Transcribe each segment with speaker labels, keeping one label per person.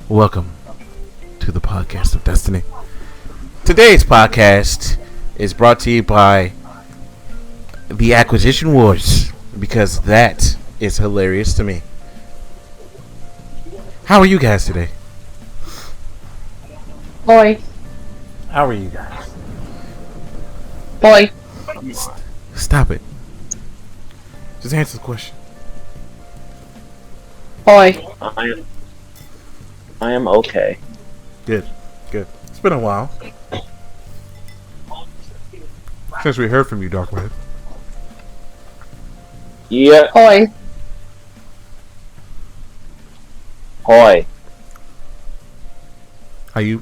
Speaker 1: Welcome to the podcast of destiny. Today's podcast is brought to you by the Acquisition Wars, because that is hilarious to me. How are you guys today?
Speaker 2: Boy.
Speaker 1: How are you guys?
Speaker 2: Boy.
Speaker 1: Stop it. Just answer the question.
Speaker 2: Boy.
Speaker 3: I am okay.
Speaker 1: Good. It's been a while since we heard from you, Dark Red.
Speaker 3: Yeah.
Speaker 2: Boy.
Speaker 3: Hoy.
Speaker 1: Are you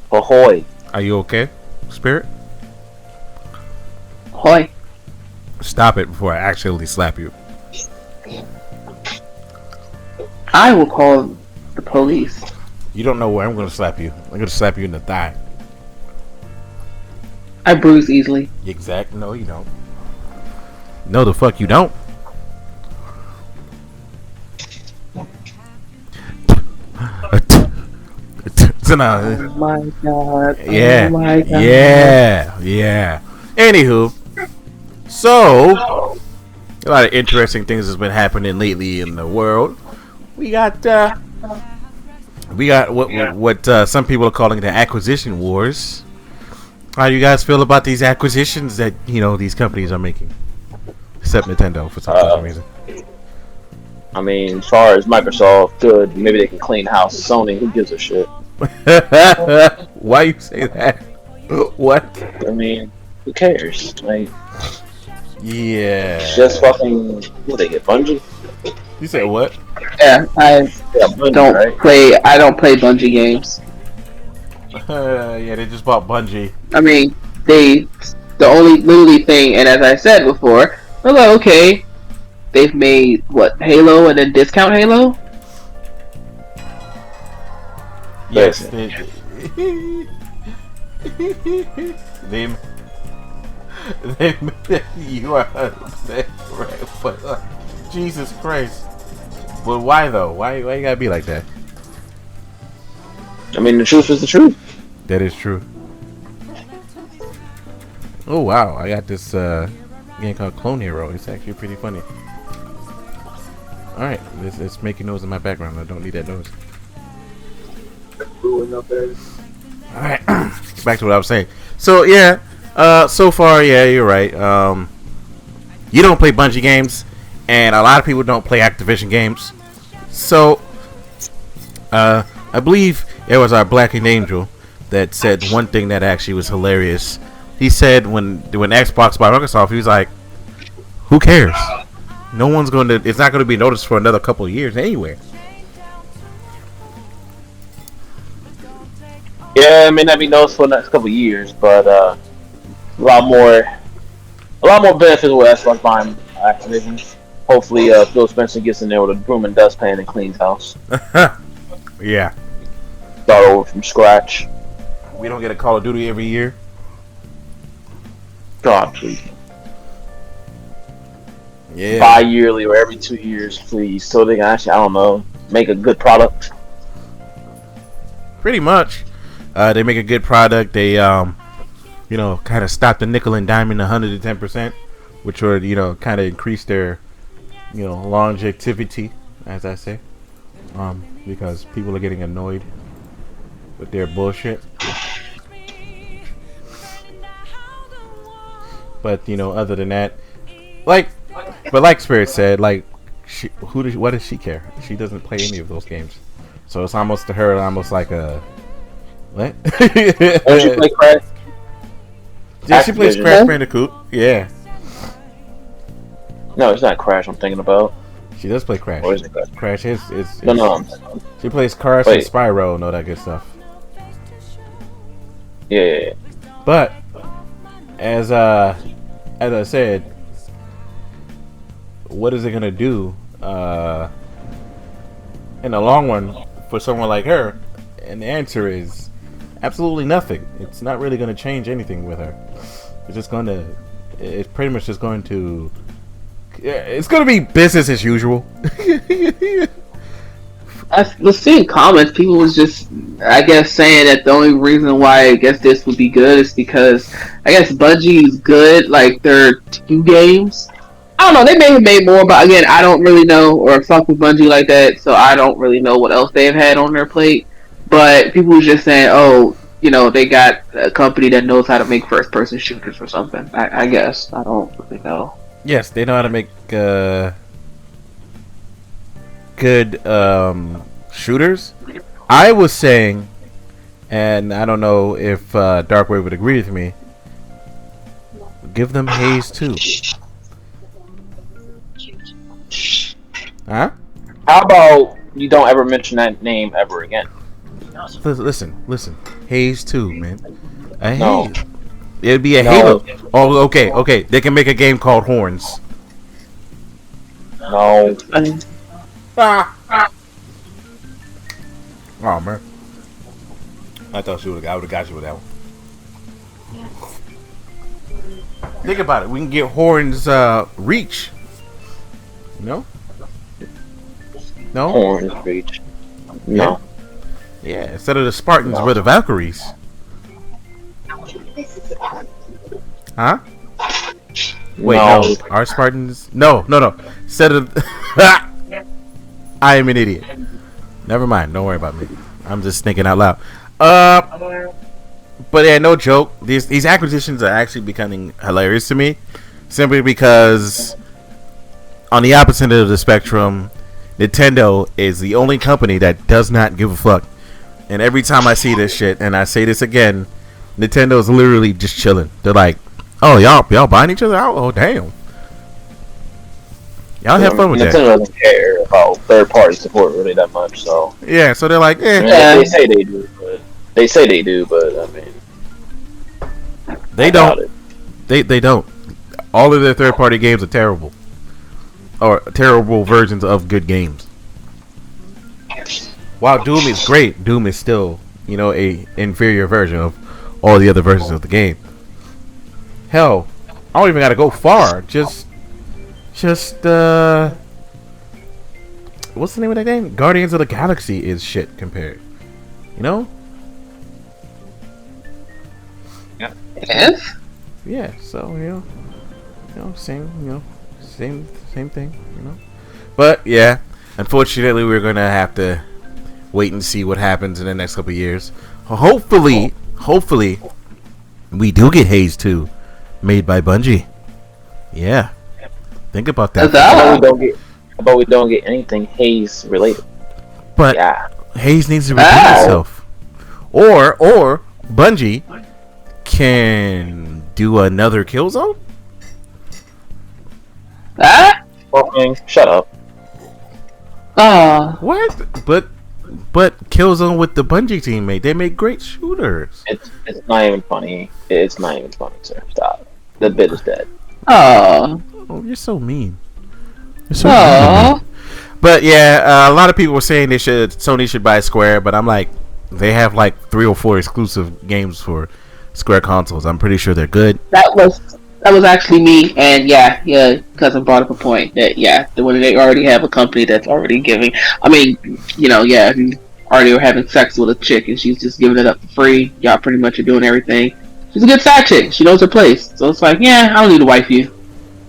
Speaker 1: okay, Spirit?
Speaker 2: Boy.
Speaker 1: Stop it before I actually slap you.
Speaker 2: I will call the police.
Speaker 1: You don't know where I'm going to slap you. I'm going to slap you in the thigh.
Speaker 2: I bruise easily.
Speaker 1: Exact. No, you don't. No, the fuck you don't.
Speaker 2: Oh my god.
Speaker 1: Yeah.
Speaker 2: Oh my god.
Speaker 1: Yeah. Anywho, so a lot of interesting things has been happening lately in the world. We got what some people are calling the acquisition wars. How do you guys feel about these acquisitions that these companies are making? Except Nintendo for some reason.
Speaker 3: I mean, as far as Microsoft, good. Maybe they can clean house. Sony, who gives a shit?
Speaker 1: Why you say that? What?
Speaker 3: I mean, who cares? Like,
Speaker 1: yeah.
Speaker 3: Just fucking. What they get? Bungie?
Speaker 1: You said what?
Speaker 2: Yeah,
Speaker 3: Bungie,
Speaker 2: don't
Speaker 3: right?
Speaker 2: play. I don't play Bungie games.
Speaker 1: Yeah, they just bought Bungie.
Speaker 2: I mean, the only literally thing, and as I said before, I'm like, okay, they've made what, Halo, and then discount Halo.
Speaker 1: Yes, they you are upset, right? But Jesus Christ! But why though? Why you gotta be like that?
Speaker 3: I mean, the truth is the truth.
Speaker 1: That is true. Oh wow! I got this game called Clone Hero. It's actually pretty funny. All right, it's making noise in my background. I don't need that noise. All right, back to what I was saying. So yeah, so far, yeah, you're right. You don't play Bungie games, and a lot of people don't play Activision games. So, I believe it was our Blackened Angel that said one thing that actually was hilarious. He said when Xbox bought Microsoft, he was like, "Who cares? No one's going to. It's not going to be noticed for another couple of years anyway."
Speaker 3: Yeah, it may not be noticed for the next couple of years, but a lot more benefits with Xbox buying Activision. Hopefully, Phil Spencer gets in there with a broom and dustpan and cleans house.
Speaker 1: Yeah.
Speaker 3: Start over from scratch.
Speaker 1: We don't get a Call of Duty every year.
Speaker 3: God, please.
Speaker 1: Yeah.
Speaker 3: Bi-yearly or every 2 years, please. So they can actually, I don't know, make a good product.
Speaker 1: Pretty much. They make a good product. They, kind of stop the nickel and diamond 110%, which would, kind of increase their, longevity, as I say, because people are getting annoyed with their bullshit. But other than that, like Spirit said, like, what does she care? She doesn't play any of those games, so it's almost to her almost like a what?
Speaker 3: Don't you play Crash?
Speaker 1: Yeah, she plays Crash Bandicoot. Yeah.
Speaker 3: No, it's not Crash I'm thinking about.
Speaker 1: She does play Crash.
Speaker 3: Or is it Crash?
Speaker 1: Crash is
Speaker 3: No.
Speaker 1: She plays Crash and Spyro and all that good stuff.
Speaker 3: Yeah.
Speaker 1: But as I said, what is it gonna do in the long run for someone like her? And the answer is absolutely nothing. It's not really gonna change anything with her. It's pretty much just going to. It's gonna be business as usual
Speaker 2: I was seeing comments. People was just, I guess, saying that the only reason why I guess this would be good is because I guess Bungie's good. Like their two games. I don't know. They may have made more, but again, I don't really know or fuck with Bungie like that, so I don't really know what else they've had on their plate. But people was just saying, oh, they got a company that knows how to make first-person shooters or something. I guess I don't really know.
Speaker 1: Yes, they know how to make good shooters. I was saying, and I don't know if Darkwave would agree with me, give them Haze 2. Huh?
Speaker 3: How about you don't ever mention that name ever again?
Speaker 1: Listen. Haze 2, man.
Speaker 3: No.
Speaker 1: Haze. It'd be a Halo. Oh, okay. They can make a game called Horns.
Speaker 3: No.
Speaker 1: Oh man. I thought I would have got you with that one. Think about it. We can get Horns reach. No?
Speaker 3: Horns reach. No.
Speaker 1: Yeah, instead of the Spartans, we're the Valkyries. Huh? Wait, no. Our Spartans? No. Instead of... I am an idiot. Never mind. Don't worry about me. I'm just thinking out loud. But yeah, no joke. These acquisitions are actually becoming hilarious to me. Simply because on the opposite end of the spectrum, Nintendo is the only company that does not give a fuck. And every time I see this shit, and I say this again, Nintendo's literally just chilling. They're like, "Oh, y'all buying each other out? Oh, damn. Y'all have fun with that."
Speaker 3: Nintendo doesn't care about third-party support really that much, so
Speaker 1: yeah. So they're like, "Eh."
Speaker 3: They say they do, but I mean,
Speaker 1: they don't. They don't. All of their third-party games are terrible, or terrible versions of good games. While Doom is great, Doom is still, a inferior version of all the other versions of the game. Hell, I don't even gotta go far. Just what's the name of that game? Guardians of the Galaxy is shit compared.
Speaker 2: Yes.
Speaker 1: Yeah. So same thing. But yeah, unfortunately, we're gonna have to wait and see what happens in the next couple of years. Hopefully, we do get Haze 2 made by Bungie. Yeah. Think about that.
Speaker 3: But we don't get anything Haze related.
Speaker 1: But
Speaker 3: yeah.
Speaker 1: Haze needs to redeem itself. Or Bungie can do another Killzone?
Speaker 3: Okay, shut up.
Speaker 1: What? But Killzone with the Bungie teammate, they make great shooters.
Speaker 3: It's not even funny. It's not even funny, sir. Stop. The bit is dead.
Speaker 1: Oh, you're so mean. You're so mean. But yeah, a lot of people were saying Sony should buy Square, but I'm like, they have like 3 or 4 exclusive games for Square consoles. I'm pretty sure they're good. That
Speaker 2: was actually me, and yeah, cousin brought up a point that when they already have a company that's already giving. I mean, if you already are having sex with a chick and she's just giving it up for free, y'all pretty much are doing everything. She's a good side chick. She knows her place, so it's like, I don't need to wife you.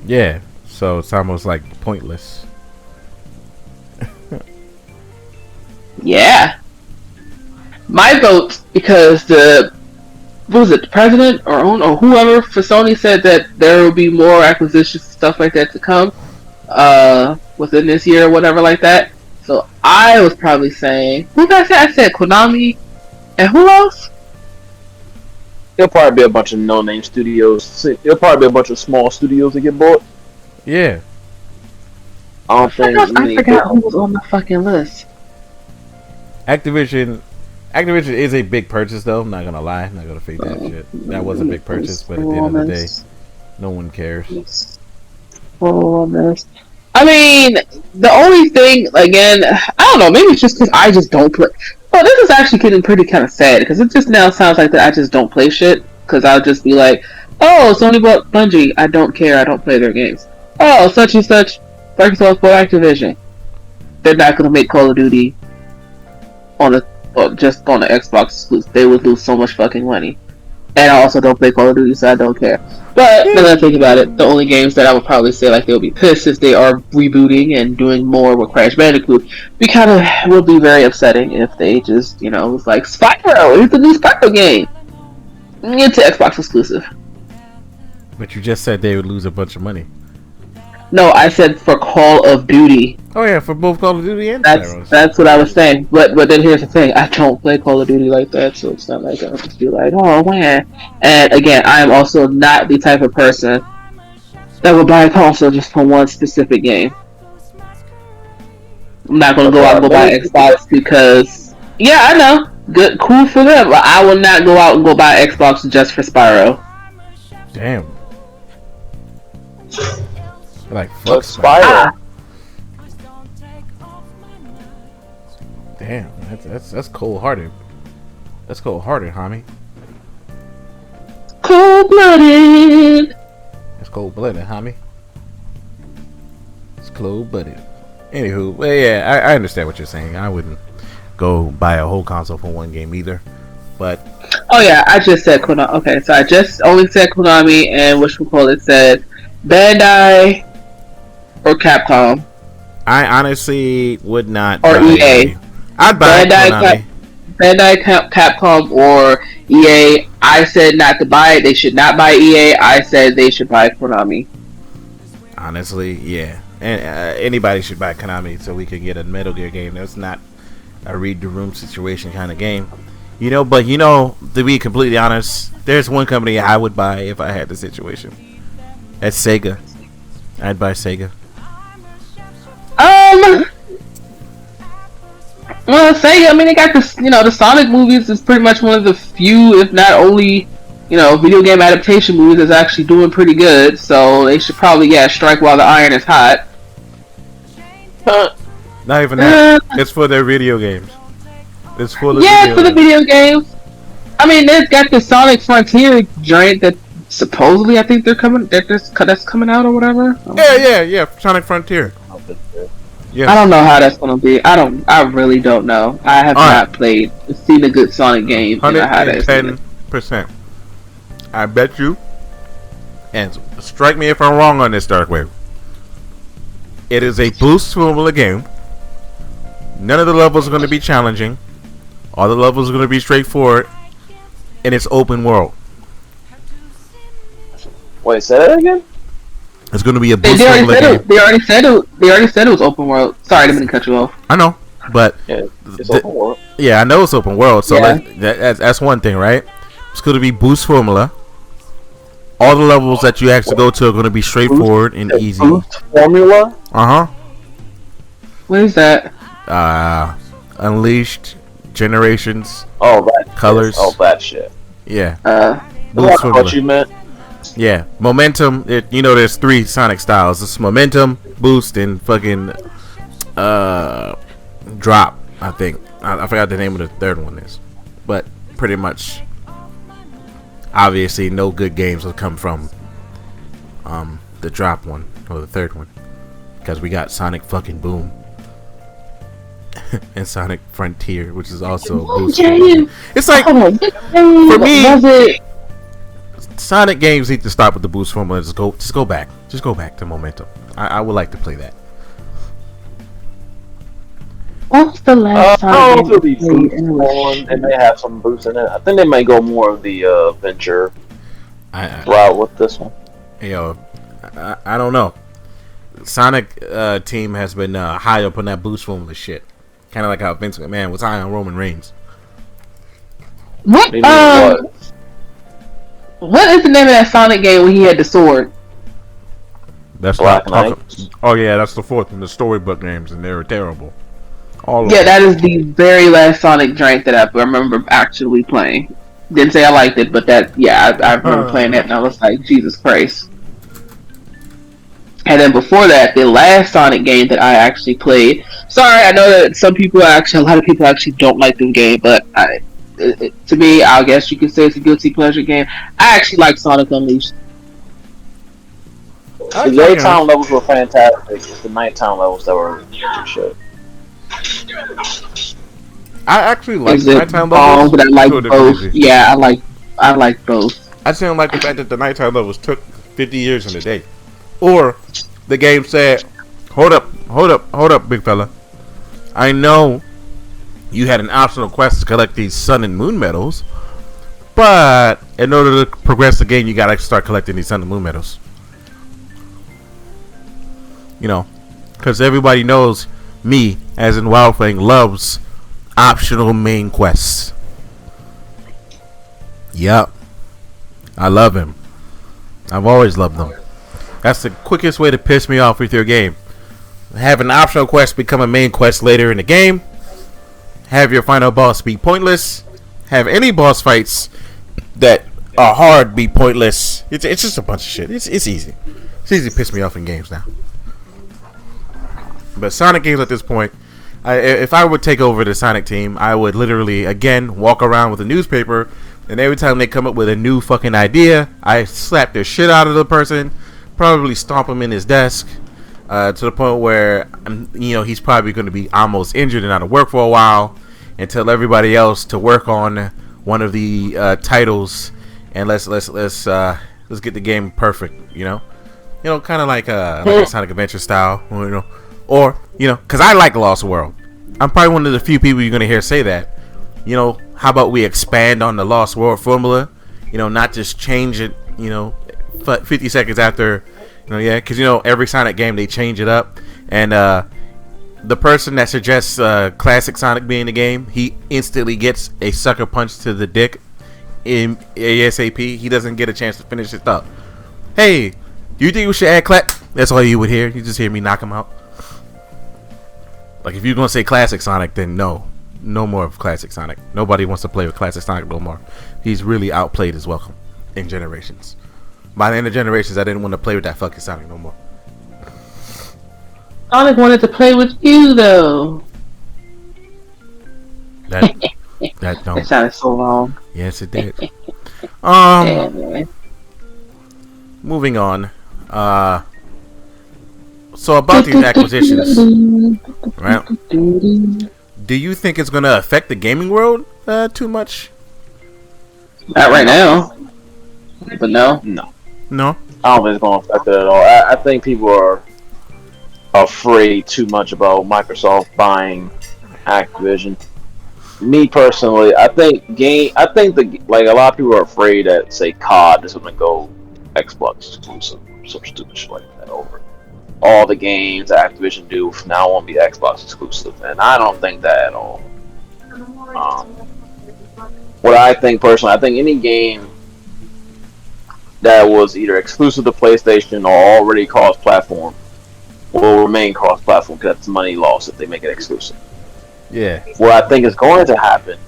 Speaker 1: Yeah, so it's almost like pointless.
Speaker 2: Yeah, my vote because the president or whoever for Sony said that there will be more acquisitions and stuff like that to come within this year or whatever like that. So I was probably saying, who did I say? I said Konami, and who else?
Speaker 3: There'll probably be a bunch of no-name studios. There'll probably be a bunch of small studios that get bought.
Speaker 1: Yeah.
Speaker 2: I forgot who was on the fucking list.
Speaker 1: Activision is a big purchase, though. I'm not gonna lie. I'm not gonna fake that shit. That was a big purchase, but at the end of the day, no one cares.
Speaker 2: I mean, the only thing, again, I don't know. Maybe it's just because I just don't play. Oh, this is actually getting pretty kind of sad because it just now sounds like that I just don't play shit. Because I'll just be like, oh, Sony bought Bungie. I don't care. I don't play their games. Oh, such and such. Microsoft bought Activision. They're not gonna make Call of Duty. on just on the Xbox exclusive, they would lose so much fucking money. And I also don't play Call of Duty, so I don't care. But now that I think about it, the only games that I would probably say like they'll be pissed if they are rebooting and doing more with Crash Bandicoot. We kind of will be very upsetting if they just, was like Spyro. Here's the new Spyro game. It's an Xbox exclusive.
Speaker 1: But you just said they would lose a bunch of money.
Speaker 2: No, I said for Call of Duty.
Speaker 1: Oh yeah, for both Call of Duty and
Speaker 2: that's what I was saying. But then here's the thing: I don't play Call of Duty like that, so it's not like I'll just be like, oh man. And again, I am also not the type of person that would buy a console just for one specific game. I'm not gonna go out and go buy Xbox because I know, good, cool for them. But I will not go out and go buy Xbox just for Spyro.
Speaker 1: Damn. Like
Speaker 3: fuck Spyro.
Speaker 1: Damn, that's cold hearted. That's cold hearted, homie.
Speaker 2: Cold blooded.
Speaker 1: That's cold blooded, homie. It's cold blooded. Anywho, well, yeah, I understand what you're saying. I wouldn't go buy a whole console for one game either. But
Speaker 2: oh yeah, I just said Konami. Okay, so I just only said Konami, and it said Bandai or Capcom.
Speaker 1: I honestly would not.
Speaker 2: Or EA.
Speaker 1: I'd buy Konami.
Speaker 2: Bandai, Capcom, or EA. I said not to buy it. They should not buy EA. I said they should buy Konami.
Speaker 1: Honestly, yeah. And anybody should buy Konami so we can get a Metal Gear game. That's not a read the room situation kind of game. But to be completely honest, there's one company I would buy if I had the situation. That's Sega. I'd buy Sega.
Speaker 2: Well, Sega, I mean, they got this, the Sonic movies is pretty much one of the few, if not only, video game adaptation movies that's actually doing pretty good. So they should probably, strike while the iron is hot.
Speaker 1: Not even that. It's for their video games. It's for the
Speaker 2: video games. I mean, they've got the Sonic Frontier joint that supposedly I think that's coming out or whatever.
Speaker 1: Yeah. Sonic Frontier.
Speaker 2: Yeah. I don't know how that's gonna be. I really don't know. I have not seen a good Sonic game.
Speaker 1: 110%. I bet you. And strike me if I'm wrong on this, Darkwave. It is a boost formula game. None of the levels are going to be challenging. All the levels are going to be straightforward. And it's open world.
Speaker 3: Wait, say that again?
Speaker 1: It's going to be a boost formula game.
Speaker 2: They already said it was open world. Sorry, I didn't mean to cut you off.
Speaker 1: I know, but
Speaker 3: it's open world.
Speaker 1: Yeah, I know it's open world. So that's one thing, right? It's going to be boost formula. All the levels that you actually go to are going to be straightforward and easy.
Speaker 3: Boost formula?
Speaker 2: What is that?
Speaker 1: Unleashed, Generations.
Speaker 3: Oh, that
Speaker 1: Colors.
Speaker 3: That shit.
Speaker 1: Yeah.
Speaker 3: Boost formula. What you meant?
Speaker 1: Yeah, momentum. There's 3 Sonic styles. It's momentum, boost, and fucking drop. I think I forgot the name of the third one is, but pretty much, obviously, no good games will come from the drop one or the third one, because we got Sonic fucking Boom and Sonic Frontier, which is also a boost. It's like for me. Sonic games need to stop with the boost formula. Just go back to momentum. I would like to play that.
Speaker 2: What's the last time?
Speaker 3: I don't know if it'll be boost. It may have some boost in it. I think they might go more of the adventure route with this one.
Speaker 1: I don't know. Sonic team has been high up on that boost formula shit. Kind of like how Vince McMahon was high on Roman Reigns.
Speaker 2: What is the name of that Sonic game when he had the sword?
Speaker 1: That's
Speaker 3: Black Knight.
Speaker 1: Oh yeah, that's the 4th in the storybook games, and they were terrible.
Speaker 2: That is the very last Sonic drink that I remember actually playing. Didn't say I liked it, but I remember playing that, and I was like, Jesus Christ. And then before that, the last Sonic game that I actually played. Sorry, I know that a lot of people actually don't like this game, but to me, I guess you could say it's a guilty pleasure game. I actually like Sonic Unleashed.
Speaker 3: The daytime levels were fantastic. It's the nighttime levels that were shit.
Speaker 1: I actually like
Speaker 2: Is
Speaker 1: the
Speaker 2: it
Speaker 1: nighttime
Speaker 2: wrong
Speaker 1: levels
Speaker 2: that I like
Speaker 1: to a
Speaker 2: both?
Speaker 1: degree.
Speaker 2: Yeah, I like both.
Speaker 1: I just don't like the fact that the nighttime levels took 50 years in a day. Or the game said, hold up, big fella. I know you had an optional quest to collect these sun and moon medals, but in order to progress the game, you gotta start collecting these sun and moon medals. You know, because everybody knows me, as in Wildfang, loves optional main quests. Yep. I love him. I've always loved them. That's the quickest way to piss me off with your game. Have an optional quest become a main quest later in the game. Have your final boss be pointless. Have any boss fights that are hard be pointless. It's just a bunch of shit. It's easy. It's easy to piss me off in games now. But Sonic games at this point, if I would take over the Sonic team, I would literally, again, walk around with a newspaper, and every time they come up with a new fucking idea, I slap the shit out of the person, probably stomp him in his desk, to the point where, he's probably going to be almost injured and out of work for a while, and tell everybody else to work on one of the titles, and let's get the game perfect, kind of like a Sonic Adventure style, or because I like Lost World. I'm probably one of the few people you're going to hear say that. How about we expand on the Lost World formula? Not just change it, 50 seconds after, because, every Sonic game, they change it up. And the person that suggests classic Sonic being the game, he instantly gets a sucker punch to the dick in ASAP. He doesn't get a chance to finish his thought. Hey, do you think we should add That's all you would hear. You just hear me knock him out. Like, if you're going to say classic Sonic, then no more of classic Sonic. Nobody wants to play with classic Sonic no more. He's really outplayed his welcome in Generations. By the end of Generations, I didn't want to play with that fucking Sonic no more.
Speaker 2: Sonic wanted to play with you, though.
Speaker 1: That don't.
Speaker 2: It sounded so wrong.
Speaker 1: Yes, it did.
Speaker 2: Yeah,
Speaker 1: Moving on. So about these acquisitions, right? Do you think it's going to affect the gaming world too much?
Speaker 2: Not right now. But no.
Speaker 1: No?
Speaker 3: I don't think it's going to affect it at all. I think people are afraid too much about Microsoft buying Activision. Me personally, I think like a lot of people are afraid that, say, COD is going to go Xbox exclusive, some stupid shit like that over. All the games that Activision do from now on be Xbox exclusive, and I don't think that at all. What I think personally, I think any game that was either exclusive to PlayStation or already cross-platform will remain cross-platform because that's money lost if they make it exclusive.
Speaker 1: Yeah.
Speaker 3: What I think is going to happen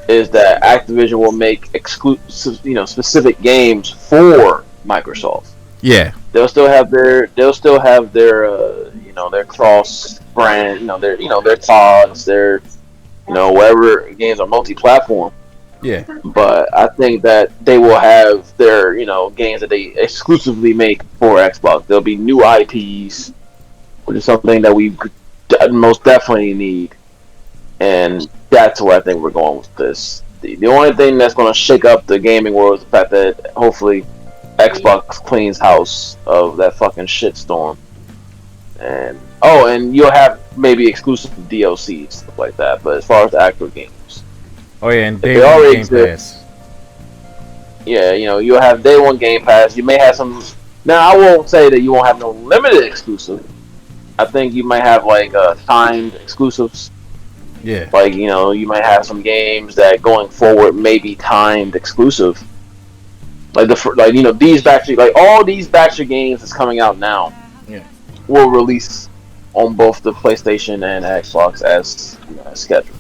Speaker 3: is that Activision will make exclusive, specific games for Microsoft.
Speaker 1: Yeah.
Speaker 3: They'll still have their their cross brand, their pods, their whatever games are multi-platform.
Speaker 1: Yeah.
Speaker 3: But I think that they will have their games that they exclusively make for Xbox. There'll be new IPs, which is something that we most definitely need, and that's where I think we're going with this. The only thing that's going to shake up the gaming world is the fact that hopefully Xbox cleans house of that fucking shitstorm, and you'll have maybe exclusive DLC stuff like that. But as far as the actual games,
Speaker 1: and Day One Game Pass.
Speaker 3: Yeah, you'll have Day One Game Pass. You may have some. Now I won't say that you won't have no limited exclusive. I think you might have like timed exclusives.
Speaker 1: Yeah.
Speaker 3: Like you might have some games that going forward may be timed exclusive. Like these batch, like all these batch of games that's coming out now, will release on both the PlayStation and Xbox as scheduled.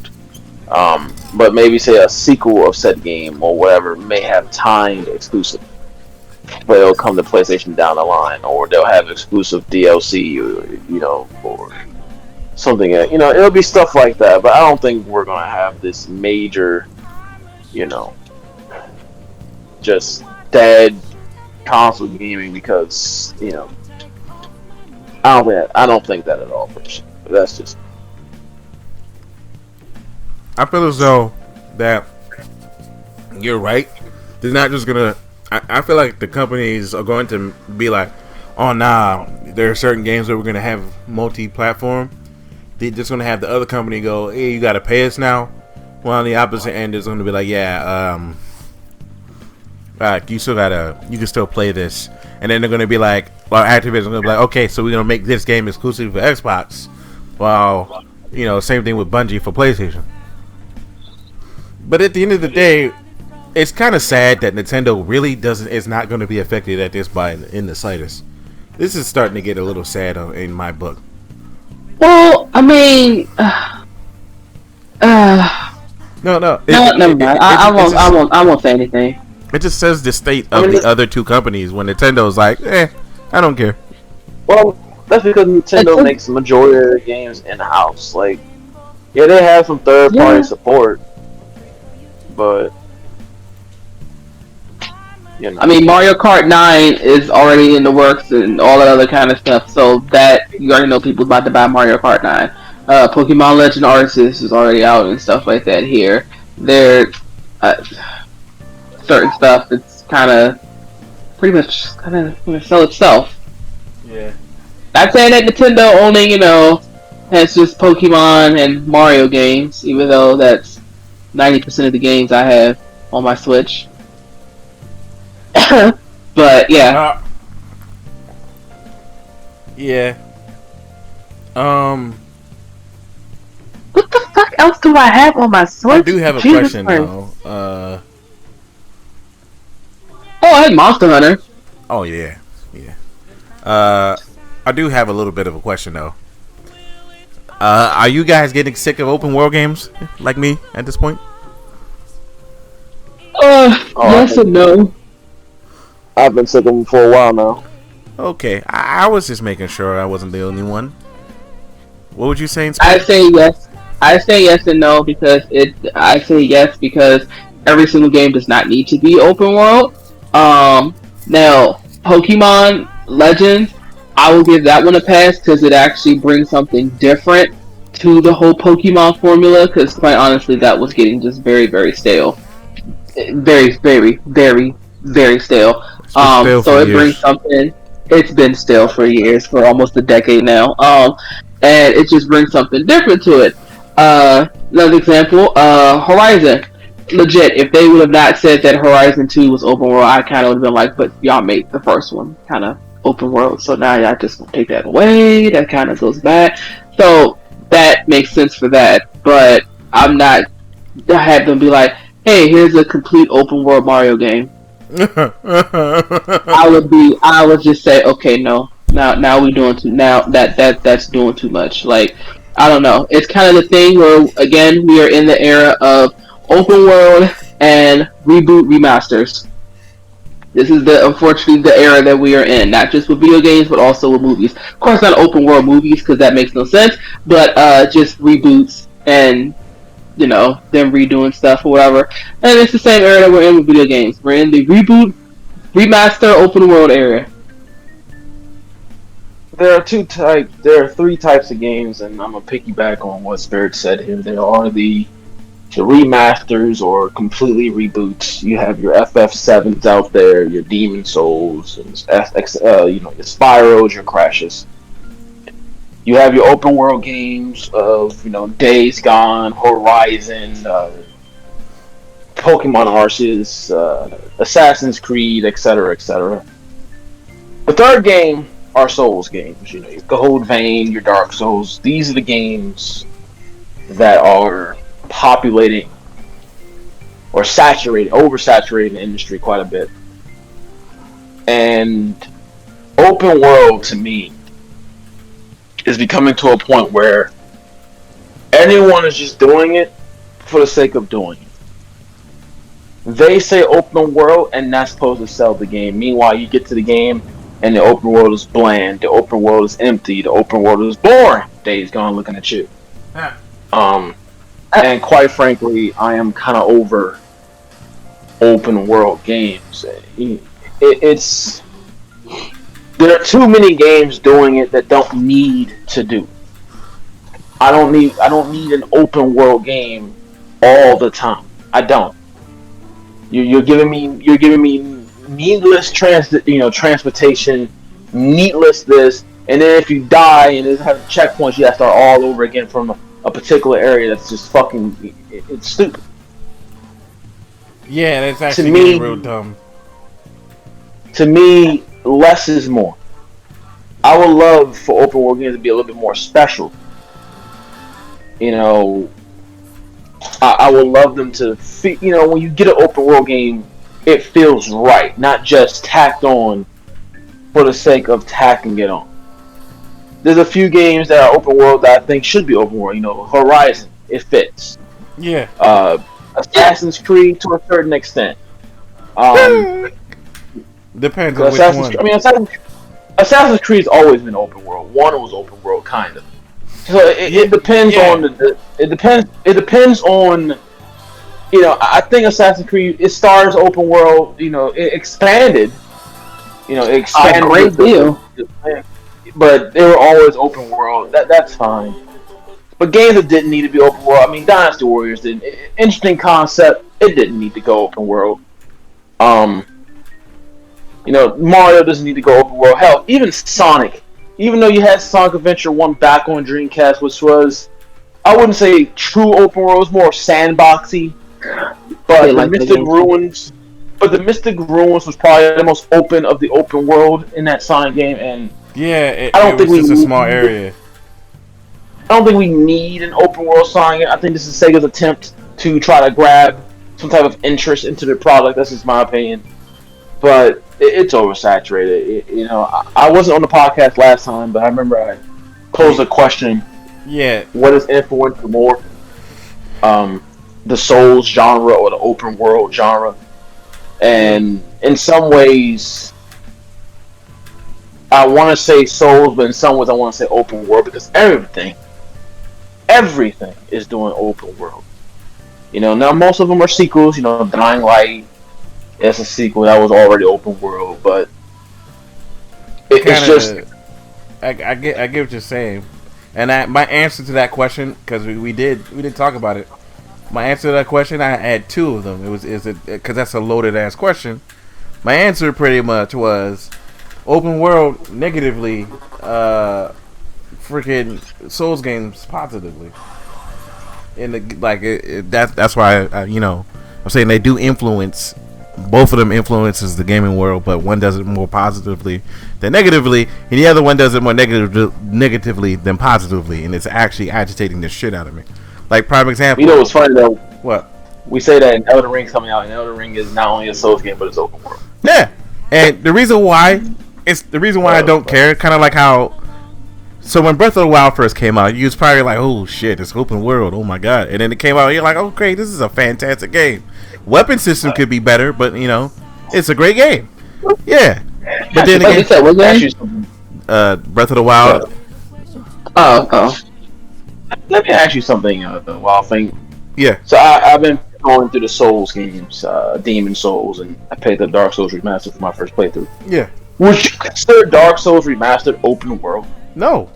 Speaker 3: But maybe say a sequel of said game or whatever may have timed exclusive, but it'll come to PlayStation down the line, or they'll have exclusive DLC, or something. It'll be stuff like that. But I don't think we're gonna have this major, just dead console gaming because I don't think that at all. But that's just
Speaker 1: I feel as though that you're right. They're not just gonna. I feel like the companies are going to be like, oh nah, there are certain games that we're gonna have multi-platform. They're just gonna have the other company go, hey, you gotta pay us now. While on the opposite end is gonna be like, yeah, you can still play this. And then they're gonna be like, well, Activision's gonna be like, okay, so we're gonna make this game exclusive for Xbox. While, same thing with Bungie for PlayStation. But at the end of the day, it's kind of sad that Nintendo really is not going to be affected at this by in the slightest. This is starting to get a little sad in my book.
Speaker 2: Well, I mean,
Speaker 1: no,
Speaker 2: never mind. I won't say anything.
Speaker 1: It just says the state of the other two companies when Nintendo's like, I don't care.
Speaker 3: Well, that's because Nintendo makes the majority of their games in-house. Like, yeah, they have some third-party support, but
Speaker 2: I mean, Mario Kart 9 is already in the works and all that other kind of stuff. So that you already know people's about to buy Mario Kart 9. Pokemon Legend Arceus is already out and stuff like that. Here, there, certain stuff that's kind of pretty much going to sell itself.
Speaker 3: Yeah.
Speaker 2: Not saying that Nintendo only has just Pokemon and Mario games, even though that's 90% of the games I have on my Switch. But yeah.
Speaker 1: Yeah.
Speaker 2: What the fuck else do I have on my Switch?
Speaker 1: I do have a question though.
Speaker 2: I had Monster Hunter.
Speaker 1: Oh yeah. I do have a little bit of a question though. Are you guys getting sick of open world games like me at this point?
Speaker 2: Yes and no.
Speaker 3: I've been sick of them for a while now.
Speaker 1: Okay, I was just making sure I wasn't the only one. What would you say in
Speaker 2: I say yes. I say yes and no because I say yes because every single game does not need to be open world. Now Pokemon Legends, I will give that one a pass because it actually brings something different to the whole Pokemon formula. Because quite honestly, that was getting just very, very stale. Very, very, very, very stale. So it brings something. It's been stale for years, for almost a decade now. And it just brings something different to it. Another example, Horizon. Legit, if they would have not said that Horizon 2 was open world, I kind of would have been like, but y'all made the first one kind of open world, so now y'all just gonna take that away. That kind of goes back. So that makes sense for that. But I'm not. I had them be like, hey, here's a complete open world Mario game. I would just say, okay, no. Now we doing too. Now that's doing too much. Like, I don't know. It's kind of the thing where again we are in the era of open world and reboot remasters. This is unfortunately the era that we are in. Not just with video games, but also with movies. Of course, not open world movies because that makes no sense. But just reboots and them redoing stuff or whatever. And it's the same era that we're in with video games. We're in the reboot, remaster, open world era.
Speaker 3: There are three types of games, and I'm gonna piggyback on what Spirit said here. There are the remasters or completely reboots. You have your FF7s out there, your Demon Souls, and your Spyros, your Crashes. You have your open world games of Days Gone, Horizon, Pokemon Arceus, Assassin's Creed, etc., etc. The third game are Souls games. Your Code Vein, your Dark Souls. These are the games that are populating or oversaturating the industry quite a bit. And open world to me is becoming to a point where anyone is just doing it for the sake of doing it. They say open world and that's supposed to sell the game. Meanwhile, you get to the game and the open world is bland, the open world is empty, the open world is boring. Days Gone looking at you. And quite frankly, I am kind of over open world games. There are too many games doing it that don't need to do. I don't need an open world game all the time. I don't. You're giving me needless transportation, needless this, and then if you die and it has checkpoints, you have to start all over again from a particular area. That's just fucking. It's stupid.
Speaker 1: Yeah, that's actually getting real dumb.
Speaker 3: To me, less is more. I would love for open world games to be a little bit more special. You know, I would love them to, when you get an open world game, it feels right, not just tacked on for the sake of tacking it on. There's a few games that are open world that I think should be open world. Horizon, it fits.
Speaker 1: Yeah.
Speaker 3: Assassin's Creed to a certain extent.
Speaker 1: Depends on which one.
Speaker 3: Assassin's Creed's always been open world. One was open world, kind of. So it depends on it depends on. I think Assassin's Creed, it starts open world. It expanded. It expanded
Speaker 2: a great deal.
Speaker 3: But they were always open world. That's fine. But games that didn't need to be open world. I mean, Dynasty Warriors didn't. Interesting concept. It didn't need to go open world. Mario doesn't need to go open world. Hell, even Sonic. Even though you had Sonic Adventure 1 back on Dreamcast, which was, I wouldn't say true open world, it was more sandboxy. But the Mystic Ruins was probably the most open of the open world in that Sonic game, and
Speaker 1: I don't think it's a small area.
Speaker 3: I don't think we need an open world Sonic. I think this is Sega's attempt to try to grab some type of interest into the product. That's just my opinion. But it's oversaturated. I wasn't on the podcast last time, but I remember I posed a question.
Speaker 1: Yeah.
Speaker 3: What is influenced more? The Souls genre or the open world genre? And in some ways, I want to say Souls, but in some ways I want to say open world, because everything is doing open world. Now most of them are sequels. Dying Light, it's a sequel that was already open world, but it's just.
Speaker 1: I get what you're saying, and my answer to that question, because we did talk about it. My answer to that question, I had two of them. Because that's a loaded ass question. My answer pretty much was open world negatively, freaking Souls games positively. That's why I'm saying they do influence. Both of them influences the gaming world, but one does it more positively than negatively, and the other one does it more negatively than positively, and it's actually agitating the shit out of me. Like, prime example.
Speaker 3: What's funny though?
Speaker 1: What?
Speaker 3: We say that Elden Ring's coming out, and Elden Ring is not only a Souls game, but it's open world.
Speaker 1: Yeah, and the reason why I don't care, kind of like how. So when Breath of the Wild first came out, you was probably like, "Oh shit, it's open world! Oh my god!" And then it came out, and you're like, "Oh great, this is a fantastic game. Weapon system could be better, but it's a great game." Yeah, but then again, Breath of the Wild.
Speaker 2: Oh.
Speaker 3: Let me ask you something, Wild Thing.
Speaker 1: Yeah.
Speaker 3: So I've been going through the Souls games, Demon Souls, and I played the Dark Souls Remastered for my first playthrough.
Speaker 1: Yeah.
Speaker 3: Would you consider Dark Souls Remastered open world?
Speaker 1: No.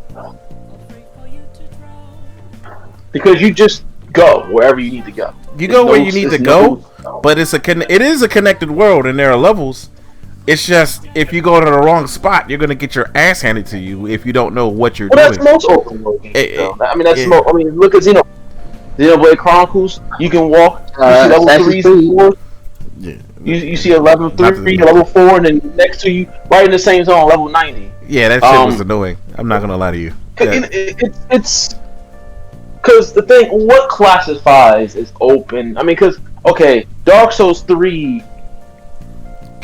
Speaker 3: Because you just go wherever you need to go.
Speaker 1: You go where you need to go, but it is a connected world, and there are levels. It's just if you go to the wrong spot, you're gonna get your ass handed to you if you don't know what you're doing.
Speaker 3: That's most open world games. Look at Xenoblade Chronicles. You can walk. You see level 3s and 4s.
Speaker 1: Yeah.
Speaker 3: You see a level 3, level 4, and then next to you, right in the same zone, level 90.
Speaker 1: Yeah, that shit was annoying. I'm not gonna lie to you.
Speaker 3: It's because the thing, what classifies as open? I mean, because Dark Souls 3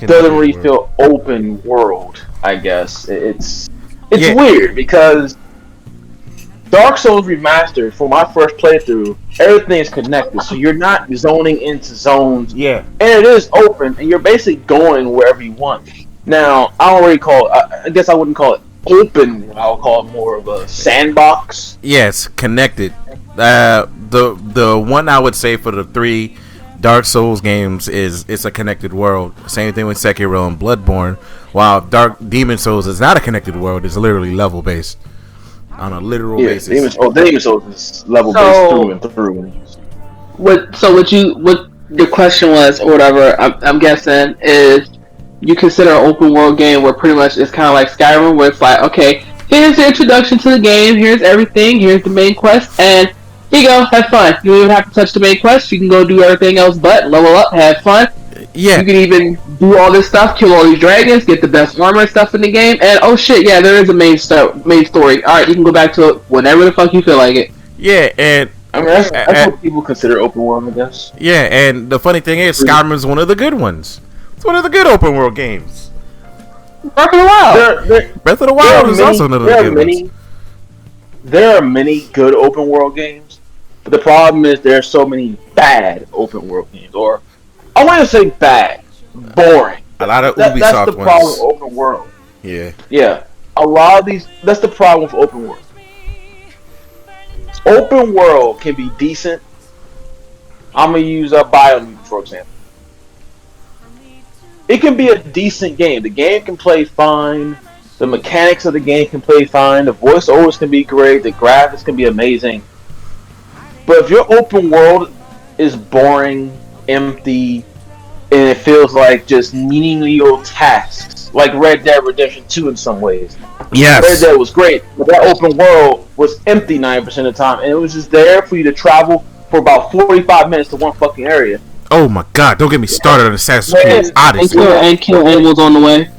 Speaker 3: doesn't really feel open world. I guess it's weird because Dark Souls Remastered, for my first playthrough, everything is connected, so you're not zoning into zones.
Speaker 1: Yeah,
Speaker 3: and it is open, and you're basically going wherever you want. Now, I don't really call it. I guess I wouldn't call it open. I'll call it more of a sandbox.
Speaker 1: Yes, connected. The one I would say for the 3 Dark Souls games is it's a connected world. Same thing with Sekiro and Bloodborne. While Demon Souls is not a connected world, it's literally level based on a literal basis.
Speaker 3: Demon Souls is level based through and through.
Speaker 2: what the question was or whatever? I'm guessing is you consider an open world game where pretty much it's kind of like Skyrim, where it's like, okay, here's the introduction to the game, here's everything, here's the main quest, and here you go, have fun. You don't even have to touch the main quest. You can go do everything else but level up, have fun.
Speaker 1: Yeah.
Speaker 2: You can even do all this stuff, kill all these dragons, get the best armor and stuff in the game, and oh shit, yeah, there is a main story. Alright, you can go back to it whenever the fuck you feel like it.
Speaker 1: Yeah, and
Speaker 3: I mean, that's what people consider open world, I guess.
Speaker 1: Yeah, and the funny thing is, Skyrim is one of the good ones. It's one of the good open world games.
Speaker 2: Breath of the Wild.
Speaker 1: Breath of the Wild is also another good one.
Speaker 3: There are many good open world games, but the problem is there are so many bad open world games. Or, I want to say bad, boring.
Speaker 1: A lot of
Speaker 3: Ubisoft
Speaker 1: Ubisoft
Speaker 3: that's the
Speaker 1: ones.
Speaker 3: problem with open world.
Speaker 1: Yeah.
Speaker 3: Yeah. A lot of these, that's the problem with open world. Open world can be decent. I'm going to use a Biomutant, for example. It can be a decent game. The game can play fine. The mechanics of the game can play fine. The voiceovers can be great. The graphics can be amazing. But if your open world is boring, empty, and it feels like just menial tasks, like Red Dead Redemption 2 in some ways.
Speaker 1: Yes.
Speaker 3: Red Dead was great, but that open world was empty 90% of the time, and it was just there for you to travel for about 45 minutes to one fucking area.
Speaker 1: Oh my god, don't get me started on Assassin's Creed Odyssey.
Speaker 2: And kill animals on the way.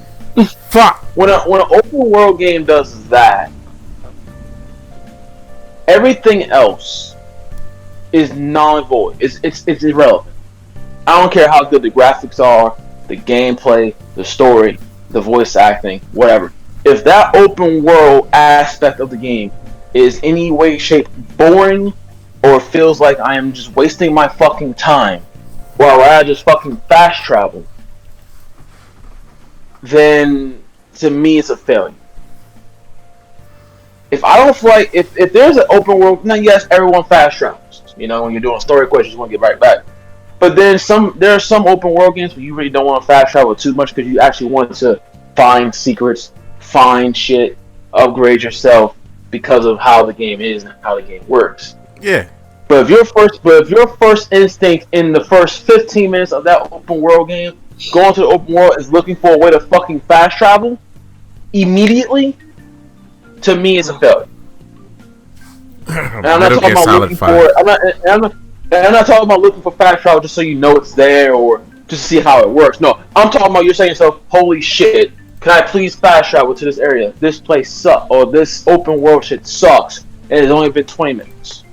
Speaker 1: Fuck.
Speaker 3: When an open world game does that, everything else is non-void. It's irrelevant. I don't care how good the graphics are, the gameplay, the story, the voice acting, whatever. If that open world aspect of the game is any way, shape boring, or feels like I am just wasting my fucking time, while I just fucking fast travel, then to me it's a failure. If I don't feel like, if there's an open world, then yes, everyone fast travels. You know, when you're doing a story quest, you just want to get right back. But then there are some open world games where you really don't want to fast travel too much because you actually want to find secrets, find shit, upgrade yourself because of how the game is and how the game works.
Speaker 1: Yeah.
Speaker 3: But if your first instinct in the first 15 minutes of that open world game, going to the open world is looking for a way to fucking fast travel immediately, to me it's a failure. And I'm not talking about looking for. I'm not talking about looking for fast travel just so you know it's there or just to see how it works. No, I'm talking about you're saying to yourself, "Holy shit! Can I please fast travel to this area? This place sucks, or this open world shit sucks, and it's only been 20 minutes."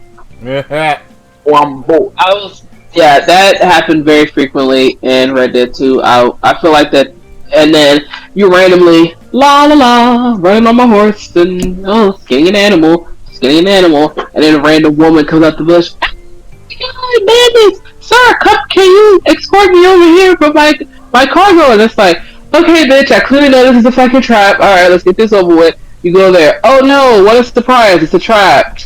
Speaker 3: Or I'm bored.
Speaker 2: Yeah, that happened very frequently in Red Dead 2. I feel like that, and then you randomly running on my horse and skinning an animal, and then a random woman comes out the bush. God, bandits, sir, can you escort me over here for my cargo? And it's like, okay, bitch, I clearly know this is a fucking trap. All right, let's get this over with. You go there. Oh no, what a surprise! It's a trap.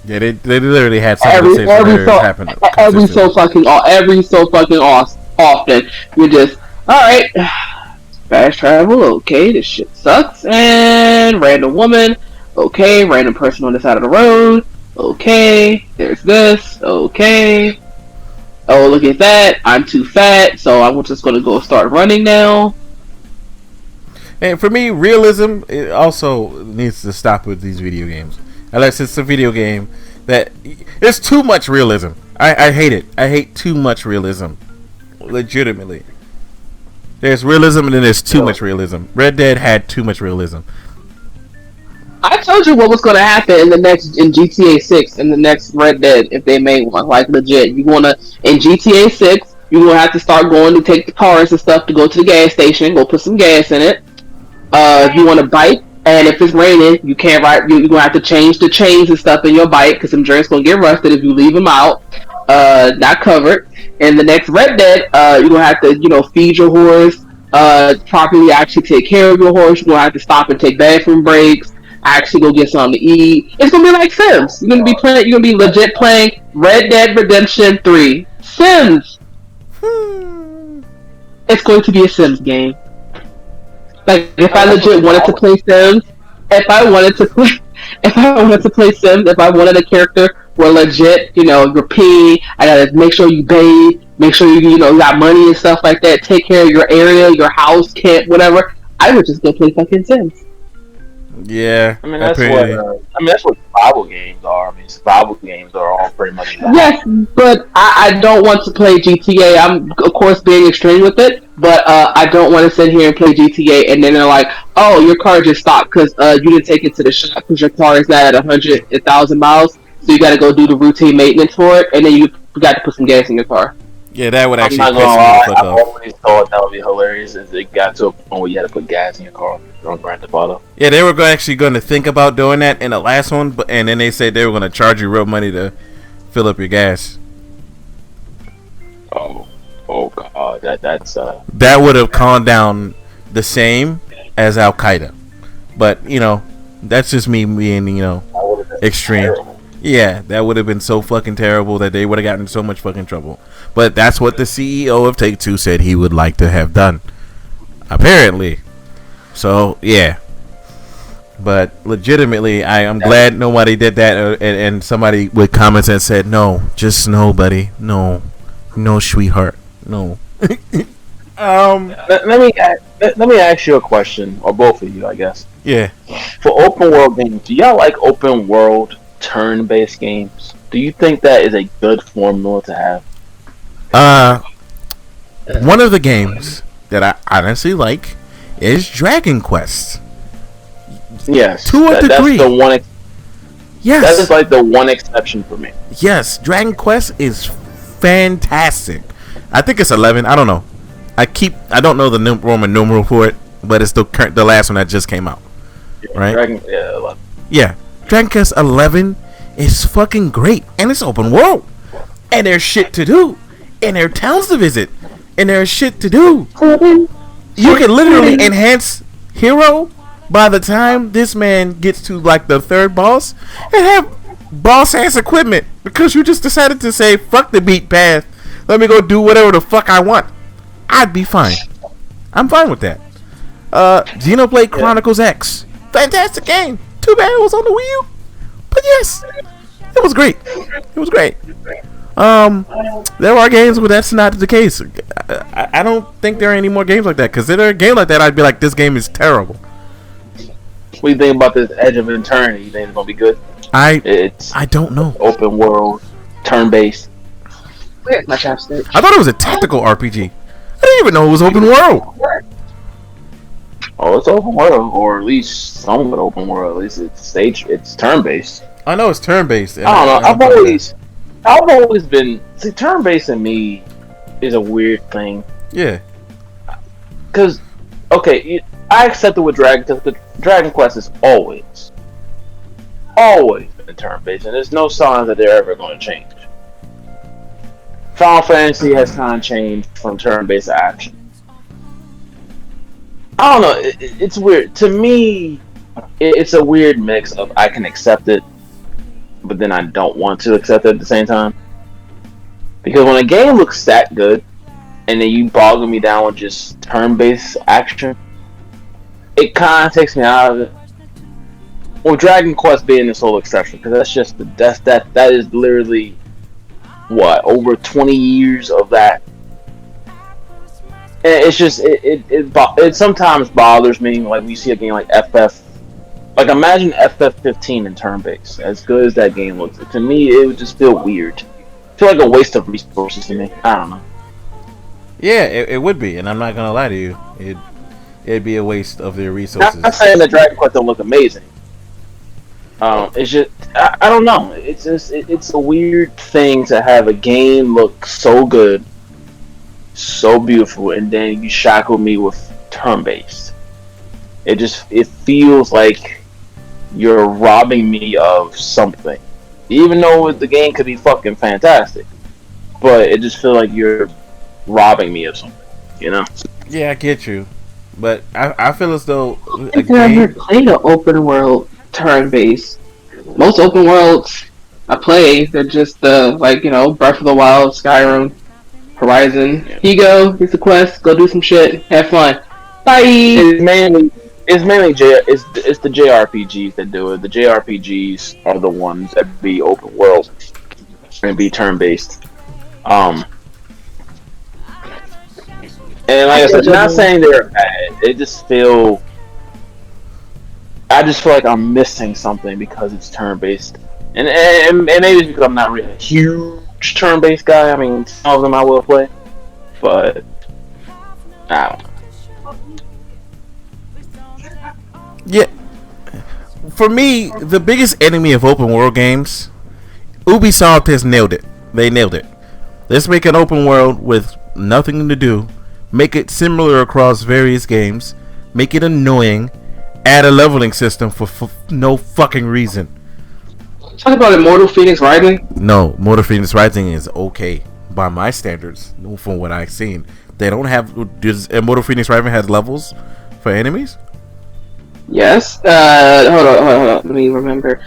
Speaker 1: Yeah, they literally had something happen. Every so fucking
Speaker 2: often. You're just, alright, fast travel, okay, this shit sucks, and random woman, okay, random person on the side of the road, okay, there's this, okay, oh, look at that, I'm too fat, so I'm just gonna go start running now.
Speaker 1: And for me, realism, it also needs to stop with these video games. Unless it's a video game that it's too much realism. I hate it. I hate too much realism. Legitimately. There's realism and then there's too much realism. Red Dead had too much realism.
Speaker 2: I told you what was going to happen in GTA 6, in the next Red Dead, if they made one. Like, legit. In GTA 6, you're going to have to start going to take the cars and stuff to go to the gas station, go put some gas in it. If you want to bike, and if it's raining, you can't ride. You're gonna have to change the chains and stuff in your bike because some joints gonna get rusted if you leave them out, not covered. In the next Red Dead, you're gonna have to, feed your horse, properly actually take care of your horse. You're gonna have to stop and take bathroom breaks. Actually, go get something to eat. It's gonna be like Sims. You're gonna be legit playing Red Dead Redemption 3 Sims. It's going to be a Sims game. Like, if I legit wanted to play Sims, if I wanted to play if I wanted to play Sims, if I wanted a character were legit, you're peeing, I gotta make sure you bathe, make sure you got money and stuff like that, take care of your area, your house, camp, whatever. I would just go play fucking Sims.
Speaker 1: Yeah,
Speaker 3: I mean that's what survival games are. I mean survival games are all pretty much that.
Speaker 2: Yes, but I don't want to play GTA. I'm of course being extreme with it, but I don't want to sit here and play GTA and then they're like, oh, your car just stopped because you didn't take it to the shop because your car is not at 100,000 miles, so you got to go do the routine maintenance for it, and then you got to put some gas in your car.
Speaker 1: Yeah, that would actually
Speaker 3: I'm
Speaker 1: piss
Speaker 3: not
Speaker 1: me
Speaker 3: gonna
Speaker 1: the
Speaker 3: lie,
Speaker 1: fuck
Speaker 3: I've
Speaker 1: off.
Speaker 3: always thought that would be hilarious if it got to a point where you had to put gas in your car on Grand Theft Auto.
Speaker 1: Yeah, they were actually going to think about doing that in the last one, and then they said they were going to charge you real money to fill up your gas.
Speaker 3: Oh god, that's
Speaker 1: That would have calmed down the same as Al Qaeda, but that's just me being extreme.
Speaker 3: terrible.
Speaker 1: Yeah, that would have been so fucking terrible that they would have gotten in so much fucking trouble. But that's what the CEO of Take-Two said he would like to have done. Apparently. So, yeah. But legitimately, I'm glad nobody did that. And somebody with comments that said, no, just no, buddy. No, sweetheart. No.
Speaker 3: Let me ask you a question, or both of you, I guess.
Speaker 1: Yeah.
Speaker 3: For open world games, do y'all like open world turn-based games? Do you think that is a good formula to have?
Speaker 1: One of the games that I honestly like is Dragon Quest.
Speaker 3: Yes.
Speaker 1: To a degree.
Speaker 3: That's the one.
Speaker 1: Yes.
Speaker 3: That is like the one exception for me.
Speaker 1: Yes, Dragon Quest is fantastic. I think it's 11. I don't know. I don't know the Roman numeral for it, but it's the last one that just came out. Right?
Speaker 3: 11.
Speaker 1: Yeah. Dragon Quest 11 is fucking great, and it's open world, and there's shit to do, and there are towns to visit, and there's shit to do. You can literally enhance hero by the time this man gets to like the third boss, and have boss ass equipment because you just decided to say fuck the beat path. Let me go do whatever the fuck I want. I'd be fine. I'm fine with that. Xenoblade Chronicles X, fantastic game. Too bad it was on the Wii U, but yes, it was great. It was great. There are games where that's not the case. I don't think there are any more games like that. Because if there are a game like that, I'd be like, this game is terrible.
Speaker 3: What do you think about this Edge of Eternity? You think it's gonna be good?
Speaker 1: I don't know.
Speaker 3: Open world, turn-based.
Speaker 2: Where's my chapstick?
Speaker 1: I thought it was a tactical RPG. I didn't even know it was open world.
Speaker 3: Oh, it's open world, or at least some of it open world. At least it's turn-based.
Speaker 1: I know it's turn-based.
Speaker 3: I don't know. I've always been turn-based. To me is a weird thing.
Speaker 1: Yeah.
Speaker 3: Because I accept it with Dragon Quest. But Dragon Quest is always been turn-based, and there's no signs that they're ever going to change. Final Fantasy has kind of changed from turn-based to action. I don't know. It's weird to me. It's a weird mix of I can accept it, but then I don't want to accept it at the same time. Because when a game looks that good, and then you boggle me down with just turn-based action, it kind of takes me out of it. Well, Dragon Quest being the sole exception, because that is literally what, over 20 years of that. And it's just it sometimes bothers me, like when you see a game like FF. Like imagine FF15 in turn-based. As good as that game looks, to me it would just feel weird. I feel like a waste of resources to me. I don't know.
Speaker 1: Yeah, it would be, and I'm not gonna lie to you. It'd be a waste of their resources.
Speaker 3: I'm not saying that Dragon Quest don't look amazing. It's just I don't know. It's just it's a weird thing to have a game look so good, so beautiful, and then you shackle me with turn-based. It feels like you're robbing me of something, even though the game could be fucking fantastic. But it just feels like you're robbing me of something, you know?
Speaker 1: Yeah, I get you, but I feel as though
Speaker 2: I've never played an open world turn-based. Most open worlds I play, they're just Breath of the Wild, Skyrim, Horizon. Here you go, here's the quest, go do some shit, have fun. Bye!
Speaker 3: It's It's mainly it's the JRPGs that do it. The JRPGs are the ones that be open world and be turn based. And like I said, not saying they're bad. They just feel. I just feel like I'm missing something because it's turn based, and maybe it's because I'm not really a huge turn based guy. I mean, some of them I will play, but I don't know.
Speaker 1: Yeah, for me, the biggest enemy of open world games, Ubisoft has nailed it. They nailed it. Let's make an open world with nothing to do. Make it similar across various games. Make it annoying. Add a leveling system for no fucking reason.
Speaker 2: Talk about Immortal Phoenix Rising.
Speaker 1: No, Immortal Phoenix Rising is okay by my standards. From what I've seen, they don't have. Does Immortal Phoenix Rising has levels for enemies?
Speaker 2: Yes. Hold on. Let me remember.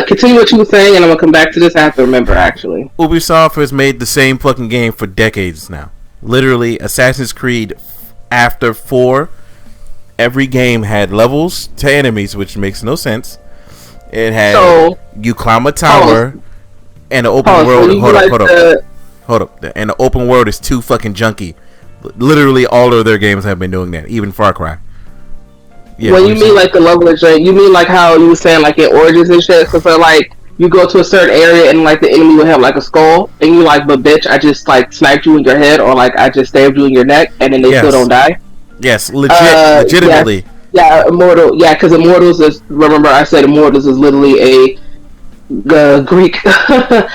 Speaker 2: Continue what you were saying, and I'm gonna come back to this. I have to remember, actually.
Speaker 1: Ubisoft has made the same fucking game for decades now. Literally, Assassin's Creed after 4, every game had levels to enemies, which makes no sense. It had you climb a tower, and the open world. Hold up. And the open world is too fucking junky. Literally, all of their games have been doing that. Even Far Cry.
Speaker 2: Yeah, when you mean like the level of drink, you mean like how you were saying like in Origins and shit. So like you go to a certain area and like the enemy will have like a skull, and you like, but bitch, I just like sniped you in your head, or like I just stabbed you in your neck, and then they still don't die.
Speaker 1: Yes, legitimately.
Speaker 2: Yes. Yeah, Immortal. Yeah, because Immortals is. Remember, I said Immortals is literally a Greek Breath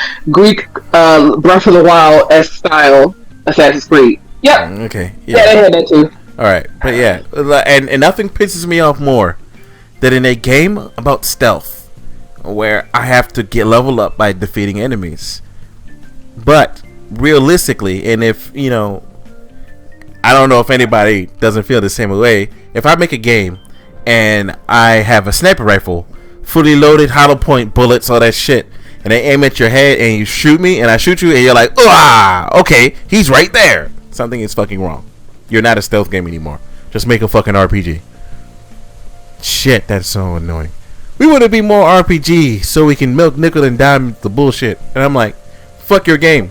Speaker 2: of the Wild s style Assassin's Creed. Yep.
Speaker 1: Okay.
Speaker 2: Yeah, they had that too.
Speaker 1: All right, but yeah, and nothing pisses me off more than in a game about stealth, where I have to get leveled up by defeating enemies. But realistically, and if you know, I don't know if anybody doesn't feel the same way. If I make a game and I have a sniper rifle, fully loaded, hollow point bullets, all that shit, and they aim at your head and you shoot me, and I shoot you, and you're like, okay, he's right there. Something is fucking wrong. You're not a stealth game anymore. Just make a fucking RPG. Shit, that's so annoying. We want to be more RPG so we can milk, nickel, and dime the bullshit. And I'm like, fuck your game.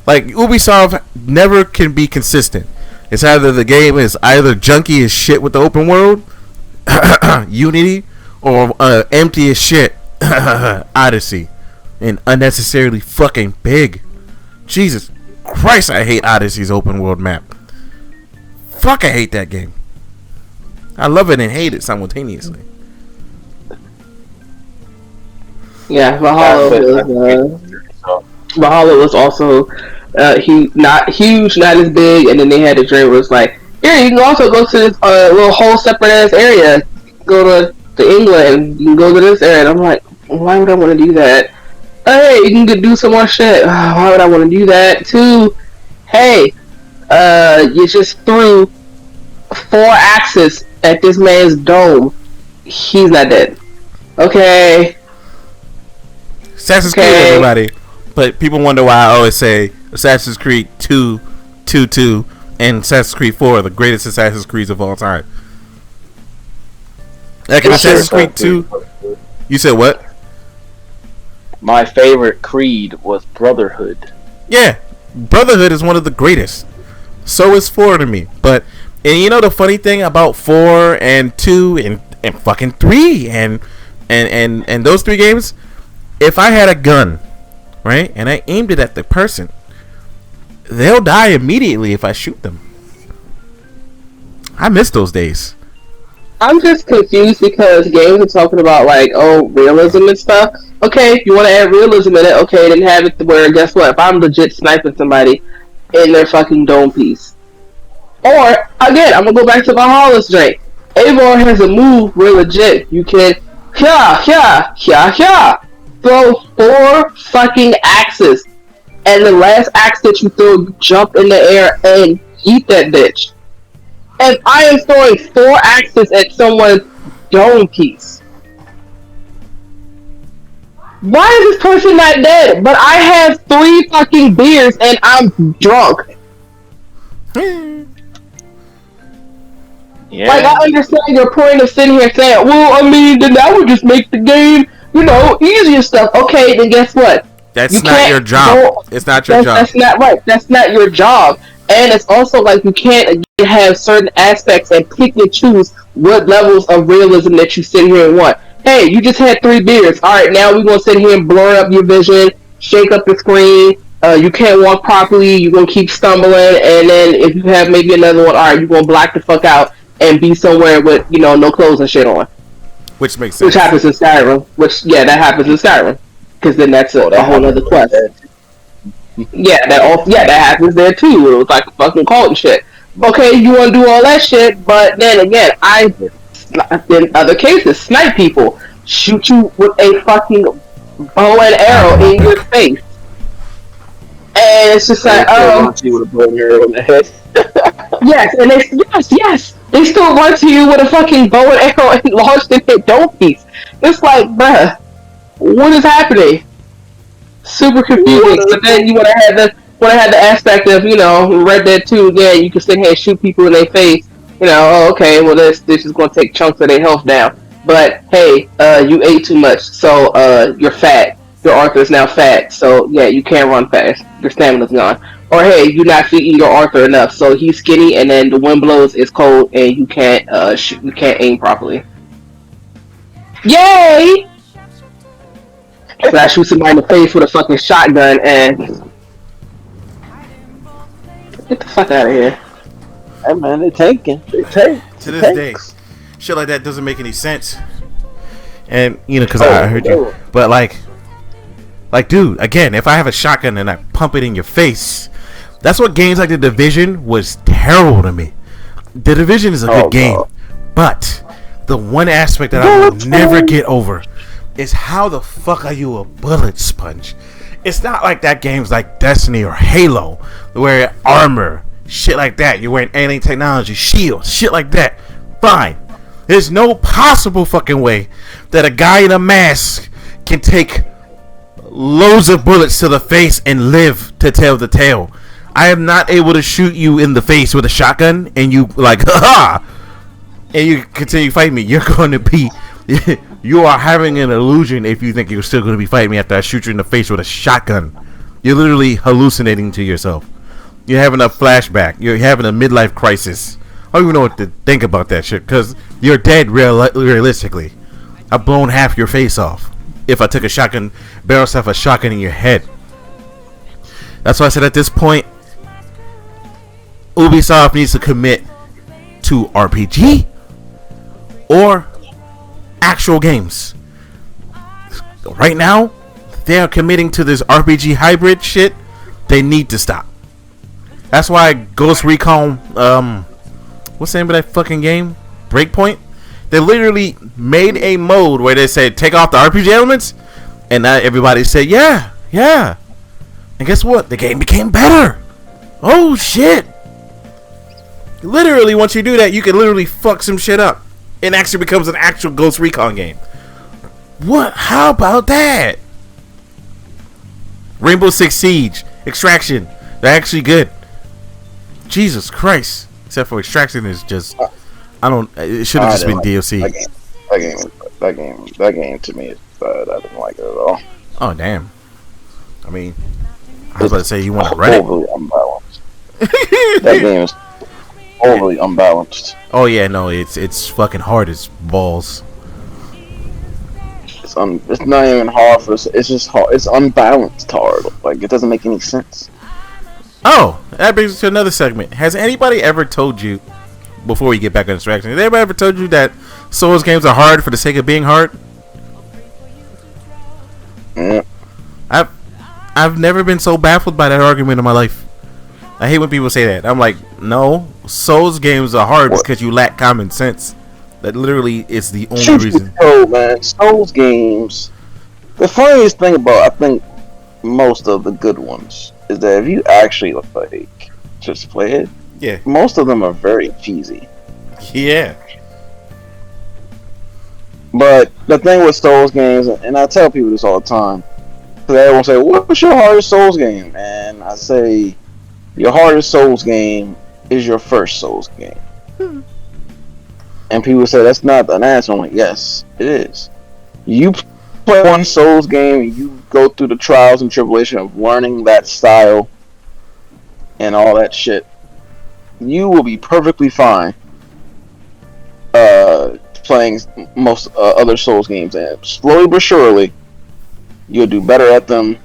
Speaker 1: Like, Ubisoft never can be consistent. It's either the game is either junky as shit with the open world, Unity, or empty as shit, Odyssey. And unnecessarily fucking big. Jesus Christ, I hate Odyssey's open world map. Fuck, I hate that game. I love it and hate it simultaneously.
Speaker 2: Yeah, Valhalla was also not huge, not as big, and then they had a dream where it's like, here, you can also go to this little whole separate ass area. Go to England, you can go to this area. And I'm like, why would I want to do that? Hey, you can do some more shit. Why would I want to do that too? Hey, you just threw 4 axes at this man's dome. He's not dead. Okay.
Speaker 1: Assassin's Creed, everybody. But people wonder why I always say Assassin's Creed 2, and Assassin's Creed 4 are the greatest Assassin's Creeds of all time. Like in Assassin's Creed 2, you said what?
Speaker 3: My favorite Creed was Brotherhood.
Speaker 1: Yeah, Brotherhood is one of the greatest. So is 4 to me. But, and you know the funny thing about 4 and 2 and fucking 3 and those 3 games? If I had a gun, right, and I aimed it at the person, they'll die immediately if I shoot them. I miss those days.
Speaker 2: I'm just confused because games are talking about like, realism and stuff. Okay, if you want to add realism in it, okay, then have it where, guess what, if I'm legit sniping somebody in their fucking dome piece. Or, again, I'm going to go back to Valhalla's Drake. Eivor has a move where legit, you can, throw 4 fucking axes, and the last axe that you throw, you jump in the air and eat that bitch. And I am throwing 4 axes at someone's dome piece. Why is this person not dead? But I have 3 fucking beers and I'm drunk.
Speaker 3: Yeah.
Speaker 2: Like, I understand your point of sitting here saying, well, I mean, then that would just make the game, easy and stuff. Okay, then guess what? You
Speaker 1: That's not
Speaker 2: can't
Speaker 1: your job.
Speaker 2: go.
Speaker 1: It's not your job.
Speaker 2: That's not right. That's not your job. And it's also like you can't have certain aspects and pick and choose what levels of realism that you sit here and want. Hey, you just had 3 beers. All right, now we're gonna sit here and blur up your vision, shake up the screen. You can't walk properly. You're gonna keep stumbling, and then if you have maybe another one, all right, you're gonna black the fuck out and be somewhere with no clothes and shit on.
Speaker 1: Which makes sense.
Speaker 2: Which happens in Skyrim. That happens in Skyrim. Because then that's a whole other quest. That happens there too. It was like a fucking cult and shit. Okay, you want to do all that shit, but then again, in other cases, snipe people, shoot you with a fucking bow and arrow in your face, and it's just like,
Speaker 3: you with a bow and arrow in the head.
Speaker 2: yes, and they still run to you with a fucking bow and arrow and launch in their dome piece. It's like, bruh, what is happening? Super confusing. But then you want to have the aspect of Red Dead 2. Yeah, you can sit here and shoot people in their face. Okay, well this is going to take chunks of their health down. But hey, you ate too much, so you're fat. Your Arthur is now fat, so yeah, you can't run fast. Your stamina's gone. Or hey, you're not feeding your Arthur enough, so he's skinny, and then the wind blows, it's cold, and you can't you can't aim properly. Yay! So I shoot somebody in the face with a fucking shotgun and get the fuck out of here.
Speaker 4: Hey man, they tanking. They tank.
Speaker 1: To this day, shit like that doesn't make any sense. And because I heard you, but like, dude, again, if I have a shotgun and I pump it in your face, that's what games like The Division was terrible to me. The Division is a good game, but the one aspect that I will never get over is how the fuck are you a bullet sponge? It's not like that game's like Destiny or Halo, where armor, shit like that, you're wearing alien technology, shields, shit like that. Fine. There's no possible fucking way that a guy in a mask can take loads of bullets to the face and live to tell the tale. I am not able to shoot you in the face with a shotgun and you like, ha, and you continue fighting me. You're going to be you are having an illusion if you think you're still going to be fighting me after I shoot you in the face with a shotgun. You're literally hallucinating to yourself. You're having a flashback. You're having a midlife crisis. I don't even know what to think about that shit because you're dead realistically. I've blown half your face off if I took a shotgun, barrel stuff a shotgun in your head. That's why I said at this point, Ubisoft needs to commit to RPG or actual games. Right now, they are committing to this RPG hybrid shit. They need to stop. That's why Ghost Recon, what's the name of that fucking game? Breakpoint? They literally made a mode where they said, take off the RPG elements, and now everybody said, yeah. And guess what? The game became better. Oh, shit. Literally, once you do that, you can literally fuck some shit up. It actually becomes an actual Ghost Recon game. What? How about that? Rainbow Six Siege, Extraction, they're actually good. Jesus Christ. Except for Extraction is just, it should have just been DLC.
Speaker 4: That game to me is bad. I didn't like it at all.
Speaker 1: Oh, damn. I mean, I was about to say you want to run it.
Speaker 4: Overly unbalanced. That game is overly unbalanced.
Speaker 1: Oh yeah, no, it's fucking hard as balls.
Speaker 4: It's not even hard for us. It's just hard. It's unbalanced hard. Like it doesn't make any sense.
Speaker 1: Oh, that brings us to another segment. Has anybody ever told you, before we get back on distraction, has anybody ever told you that Souls games are hard for the sake of being hard?
Speaker 4: Yeah.
Speaker 1: I've never been so baffled by that argument in my life. I hate when people say that. I'm like, no, Souls games are hard because you lack common sense. That literally is the only reason.
Speaker 4: Oh man, Souls games. The funniest thing about I think most of the good ones is that if you actually like just play it,
Speaker 1: yeah,
Speaker 4: most of them are very cheesy.
Speaker 1: Yeah.
Speaker 4: But the thing with Souls games, and I tell people this all the time, because everyone say, "What's your hardest Souls game?" And I say, your hardest Souls game is your first Souls game. And people say that's not an answer. I'm like, yes, it is. You play one Souls game and you go through the trials and tribulation of learning that style and all that shit, you will be perfectly fine playing most other Souls games. And slowly but surely, you'll do better at them.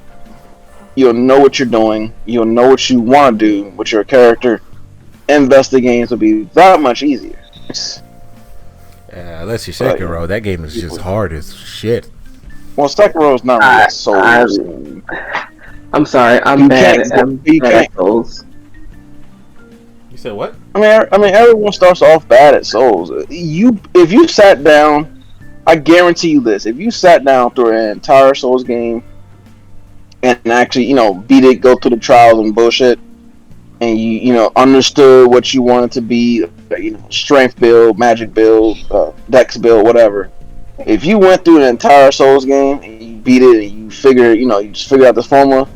Speaker 4: You'll know what you're doing. You'll know what you want to do with your character. And thus the games will be that much easier.
Speaker 1: Unless you Sekiro, that game is just hard as shit.
Speaker 4: Well, Sekiro is not really a Souls.
Speaker 2: I'm sorry, I'm bad at Souls.
Speaker 1: You said what?
Speaker 4: I mean, everyone starts off bad at Souls. If you sat down, I guarantee you this: if you sat down through an entire Souls game and actually, beat it, go through the trials and bullshit, and you understood what you wanted to be, strength build, magic build, dex build, whatever. If you went through an entire Souls game and you beat it and you just figured out the formula,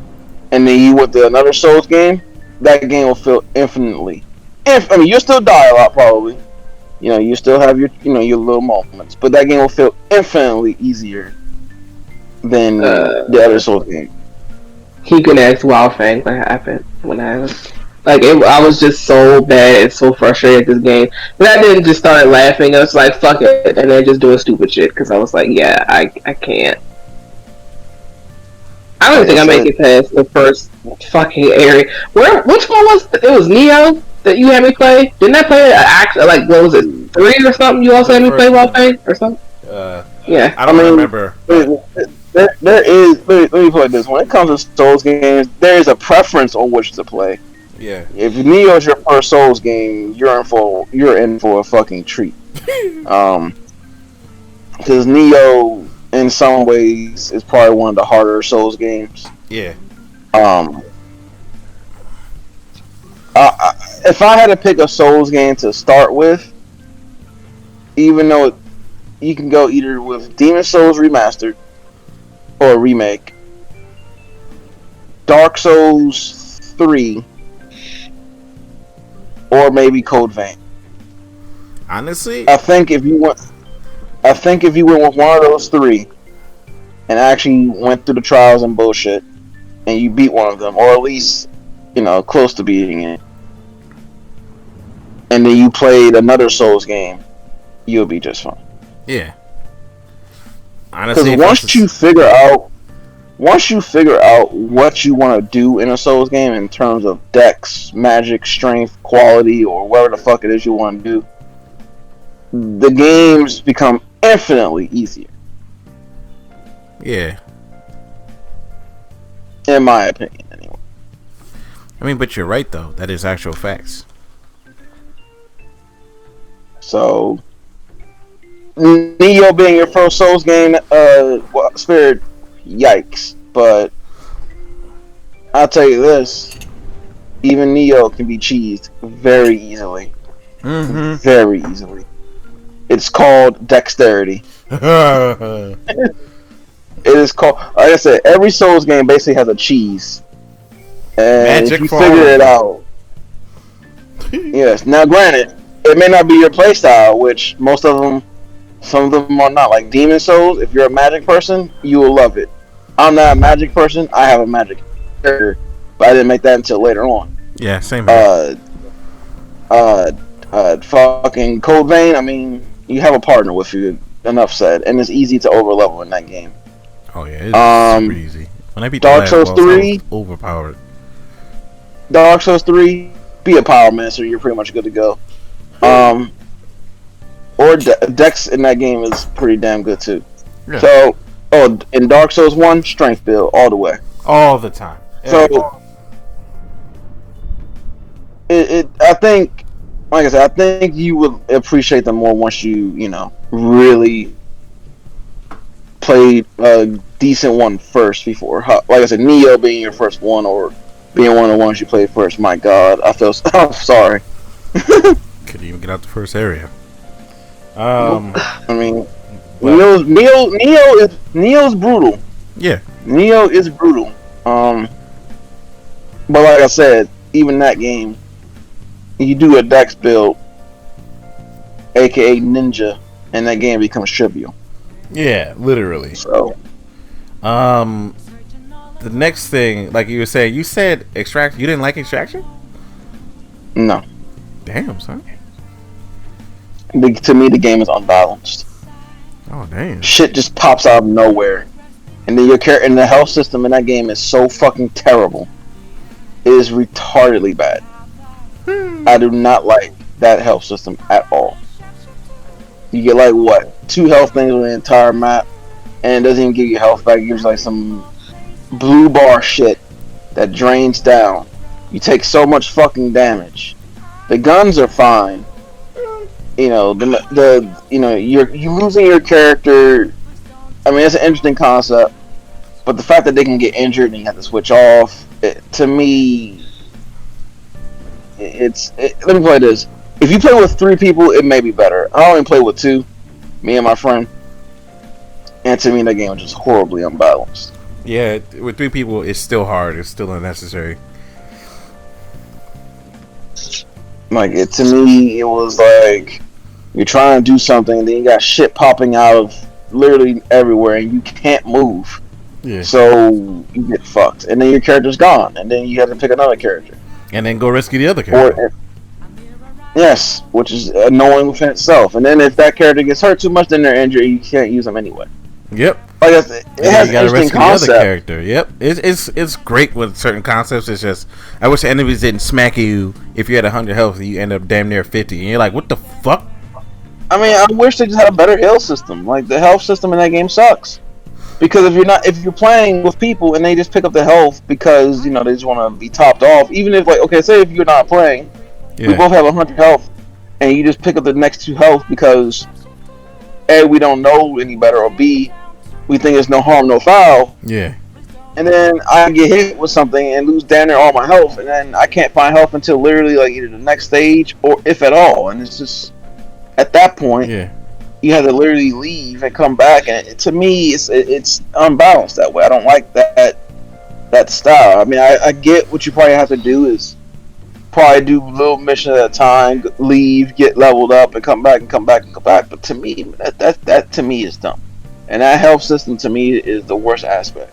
Speaker 4: and then you went to another Souls game, that game will feel infinitely. You'll still die a lot probably. You still have your your little moments, but that game will feel infinitely easier than the other Souls game.
Speaker 2: He could ask Wildfang what happened when I was I was just so bad and so frustrated at this game. And I didn't just start laughing. I was like, fuck it, and then just doing stupid shit because I was like, yeah, I can't. I don't think I make it past the first fucking area. Which one was it? Was Neo that you had me play? Didn't I play what was it, 3 or something? You also had me play Wildfang or something? Yeah.
Speaker 1: I don't remember.
Speaker 4: There is. Let me put it this: when it comes to Souls games, there is a preference on which to play.
Speaker 1: Yeah.
Speaker 4: If Neo is your first Souls game, you're in for a fucking treat. Because Neo, in some ways, is probably one of the harder Souls games.
Speaker 1: Yeah.
Speaker 4: If I had to pick a Souls game to start with, even though you can go either with Demon Souls Remastered or a remake, Dark Souls 3, or maybe Code Vein.
Speaker 1: Honestly,
Speaker 4: I think if you went with one of those three, and actually went through the trials and bullshit, and you beat one of them, or at least close to beating it, and then you played another Souls game, you'll be just fine.
Speaker 1: Yeah. Honestly,
Speaker 4: because once you figure out what you want to do in a Souls game in terms of dex, magic, strength, quality, or whatever the fuck it is you want to do, the games become infinitely easier.
Speaker 1: Yeah.
Speaker 4: In my opinion, anyway.
Speaker 1: I mean, but you're right though. That is actual facts.
Speaker 4: So, Neo being your first Souls game, Spirit, yikes. But I'll tell you this: even Neo can be cheesed very easily.
Speaker 1: Mm-hmm.
Speaker 4: Very easily. It's called dexterity. It is called, like I said, every Souls game basically has a cheese. And
Speaker 1: Magic
Speaker 4: if you
Speaker 1: for
Speaker 4: figure it out. Yes. Now, granted, it may not be your playstyle, which some of them are not. Like Demon Souls, if you're a magic person, you will love it. I'm not a magic person. I have a magic character, but I didn't make that until later on.
Speaker 1: Yeah, same here.
Speaker 4: Fucking Code Vein, I mean, you have a partner with you, enough said, and it's easy to overlevel in that game.
Speaker 1: Oh yeah, it's super easy. When I beat
Speaker 4: Dark Souls 3,
Speaker 1: overpowered.
Speaker 4: Dark Souls 3, be a power master, you're pretty much good to go. Or Dex in that game is pretty damn good too.
Speaker 1: Yeah.
Speaker 4: So, in Dark Souls 1, strength build all the way.
Speaker 1: All the time.
Speaker 4: So, I think, like I said, I think you would appreciate them more once you, really played a decent one first before. Like I said, Neo being your first one, or being one of the ones you played first. My God, I'm sorry.
Speaker 1: Couldn't even get out the first area.
Speaker 4: I mean, Neo's brutal.
Speaker 1: Yeah.
Speaker 4: Neo is brutal. But like I said, even that game, you do a dex build, aka Ninja, and that game becomes trivial.
Speaker 1: Yeah, literally.
Speaker 4: So,
Speaker 1: the next thing, like you were saying, you said Extraction. You didn't like Extraction?
Speaker 4: no.
Speaker 1: Damn, son.
Speaker 4: To me, the game is unbalanced.
Speaker 1: Oh, damn.
Speaker 4: Shit just pops out of nowhere, and then and the health system in that game is so fucking terrible. It is retardedly bad. I do not like that health system at all. You get like what 2 health things on the entire map, and it doesn't even give you health back. It gives you like some blue bar shit that drains down. You take so much fucking damage. The guns are fine. You know you're losing your character. I mean, it's an interesting concept, but the fact that they can get injured and you have to switch off, to me, let me play this. If you play with 3 people, it may be better. I only play with 2, me and my friend, and to me, that game was just horribly unbalanced.
Speaker 1: Yeah, with 3 people, it's still hard. It's still unnecessary.
Speaker 4: Like, to me, it was like you're trying to do something, and then you got shit popping out of literally everywhere, and you can't move.
Speaker 1: Yeah.
Speaker 4: So you get fucked, and then your character's gone, and then you have to pick another character,
Speaker 1: and then go rescue the other character.
Speaker 4: Yes, which is annoying within itself. And then if that character gets hurt too much, then they're injured. You can't use them anyway.
Speaker 1: Yep.
Speaker 4: Like it has
Speaker 1: you gotta
Speaker 4: interesting
Speaker 1: rescue
Speaker 4: concept.
Speaker 1: the other character. Yep. It's great with certain concepts. It's just I wish the enemies didn't smack you if you had 100 health and you end up damn near 50, and you're like, what the fuck?
Speaker 4: I mean, I wish they just had a better health system. Like, the health system in that game sucks. Because if you're playing with people and they just pick up the health because, you know, they just want to be topped off, even if, like, okay, say if you're not playing, we both have 100 health, and you just pick up the next 2 health because A, we don't know any better, or B, we think it's no harm, no foul.
Speaker 1: Yeah.
Speaker 4: And then I get hit with something and lose damn near all my health, and then I can't find health until literally, like, either the next stage or if at all. And it's just, at that point, you have to literally leave and come back, and to me, it's unbalanced that way. I don't like that style. I mean, I get what you probably have to do is probably do little mission at a time, leave, get leveled up, and come back and come back and come back. But to me, that to me is dumb. And that health system to me is the worst aspect.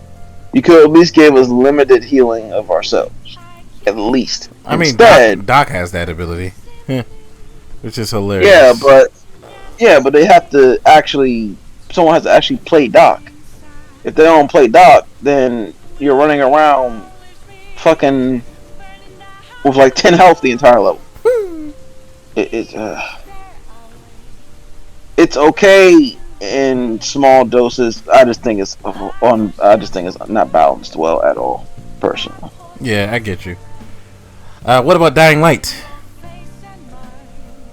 Speaker 4: You could at least give us limited healing of ourselves, at least.
Speaker 1: I mean,
Speaker 4: instead,
Speaker 1: Doc has that ability, which is hilarious.
Speaker 4: Yeah, but they have to actually. Someone has to actually play Doc. If they don't play Doc, then you're running around, fucking, with like 10 health the entire level. It's okay in small doses. I just think it's not balanced well at all, personally.
Speaker 1: Yeah, I get you. What about Dying Light?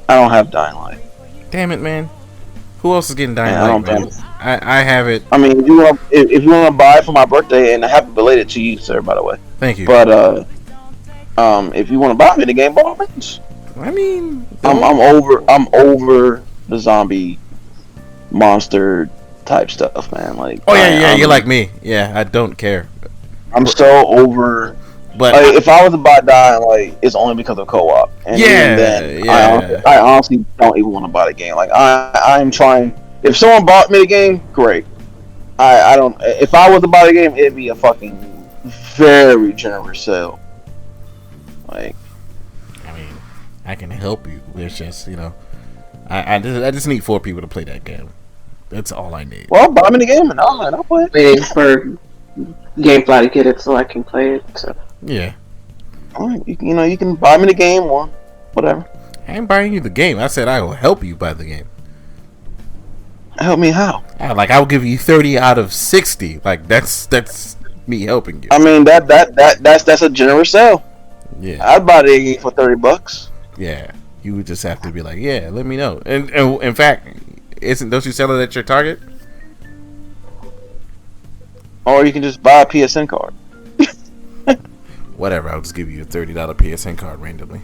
Speaker 4: I don't have Dying Light.
Speaker 1: Damn it, man! Who else is getting Dying Light? Man? I have it.
Speaker 4: I mean, if you want to buy it for my birthday, and I happy belated to you, sir, by the way.
Speaker 1: Thank you.
Speaker 4: But if you want to buy me the game, by all means.
Speaker 1: I mean,
Speaker 4: I'm over the zombie monster type stuff, man. Like,
Speaker 1: you're like me. Yeah, I don't care.
Speaker 4: I'm so over.
Speaker 1: But
Speaker 4: like, if I was to buy Dying Light, it's only because of co-op. And I honestly don't even want to buy the game. Like, I'm trying. If someone bought me the game, great. I don't. If I was to buy the game, it'd be a fucking very generous sale. Like,
Speaker 1: I mean, I can help you. It's just, you know, I just need 4 people to play that game. That's all I need.
Speaker 4: Well, buy me the game and I'll play it.
Speaker 2: Waiting for GameFly to get it so I can play it. So.
Speaker 1: Yeah.
Speaker 4: All right, you know, you can buy me the game or whatever.
Speaker 1: I ain't buying you the game. I said I will help you buy the game.
Speaker 4: Help me how?
Speaker 1: Like, I will give you 30 out of 60. Like, that's me helping you.
Speaker 4: I mean, that's a generous sale.
Speaker 1: Yeah.
Speaker 4: I'd buy the game for $30.
Speaker 1: Yeah. You would just have to be like, yeah, let me know. And in fact, don't you sell it at your Target?
Speaker 4: Or you can just buy a PSN card.
Speaker 1: Whatever, I'll just give you a $30 PSN card randomly.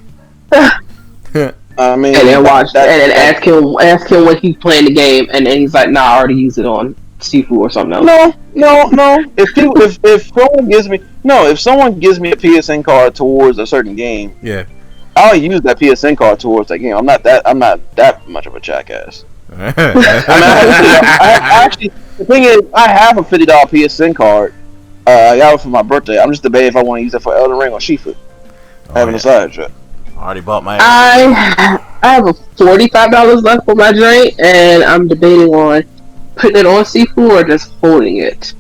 Speaker 4: I mean,
Speaker 2: and then watch that, and then ask him when he's playing the game, and then he's like, "Nah, I already used it on Sifu or something else."
Speaker 4: No. If someone gives me a PSN card towards a certain game,
Speaker 1: yeah,
Speaker 4: I'll use that PSN card towards that game. I'm not that much of a jackass. Actually, the thing is, I have a $50 PSN card. I got it for my birthday. I'm just debating if I want to use it for Elden Ring or Shifu. I haven't decided yet.
Speaker 1: I already bought my.
Speaker 2: I have a $45 left for my drink, and I'm debating on putting it on Sifu or just holding it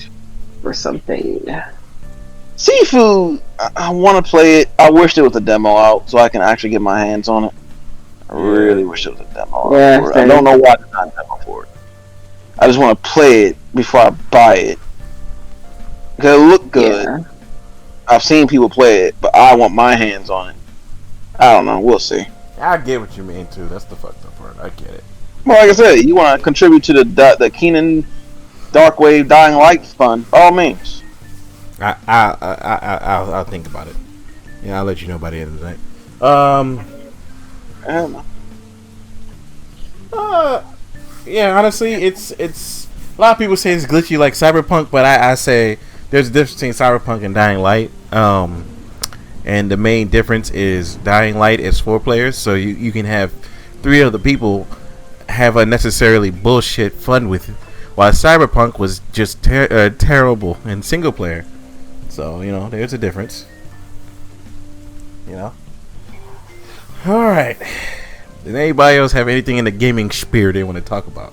Speaker 2: for something.
Speaker 4: Sifu, I want to play it. I wish there was a demo out so I can actually get my hands on it. I really wish there was a demo out for it. I don't know why there's not a demo for it. I just want to play it before I buy it. Because it looked good. Yeah. I've seen people play it, but I want my hands on it. I don't know. We'll see.
Speaker 1: I get what you mean, too. That's the fucked up part. I get it.
Speaker 4: Well, like I said, you want to contribute to the Keenan Darkwave Dying Light fund, by all means.
Speaker 1: I'll think about it. Yeah, I'll let you know by the end of the night.
Speaker 4: I don't know.
Speaker 1: Yeah, honestly, it's a lot of people say it's glitchy like Cyberpunk, but I say there's a difference between Cyberpunk and Dying Light. And the main difference is Dying Light is 4 players, so you can have 3 other people have unnecessarily bullshit fun with it, while Cyberpunk was just terrible in single player. So, there's a difference. Alright. Did anybody else have anything in the gaming sphere they want to talk about?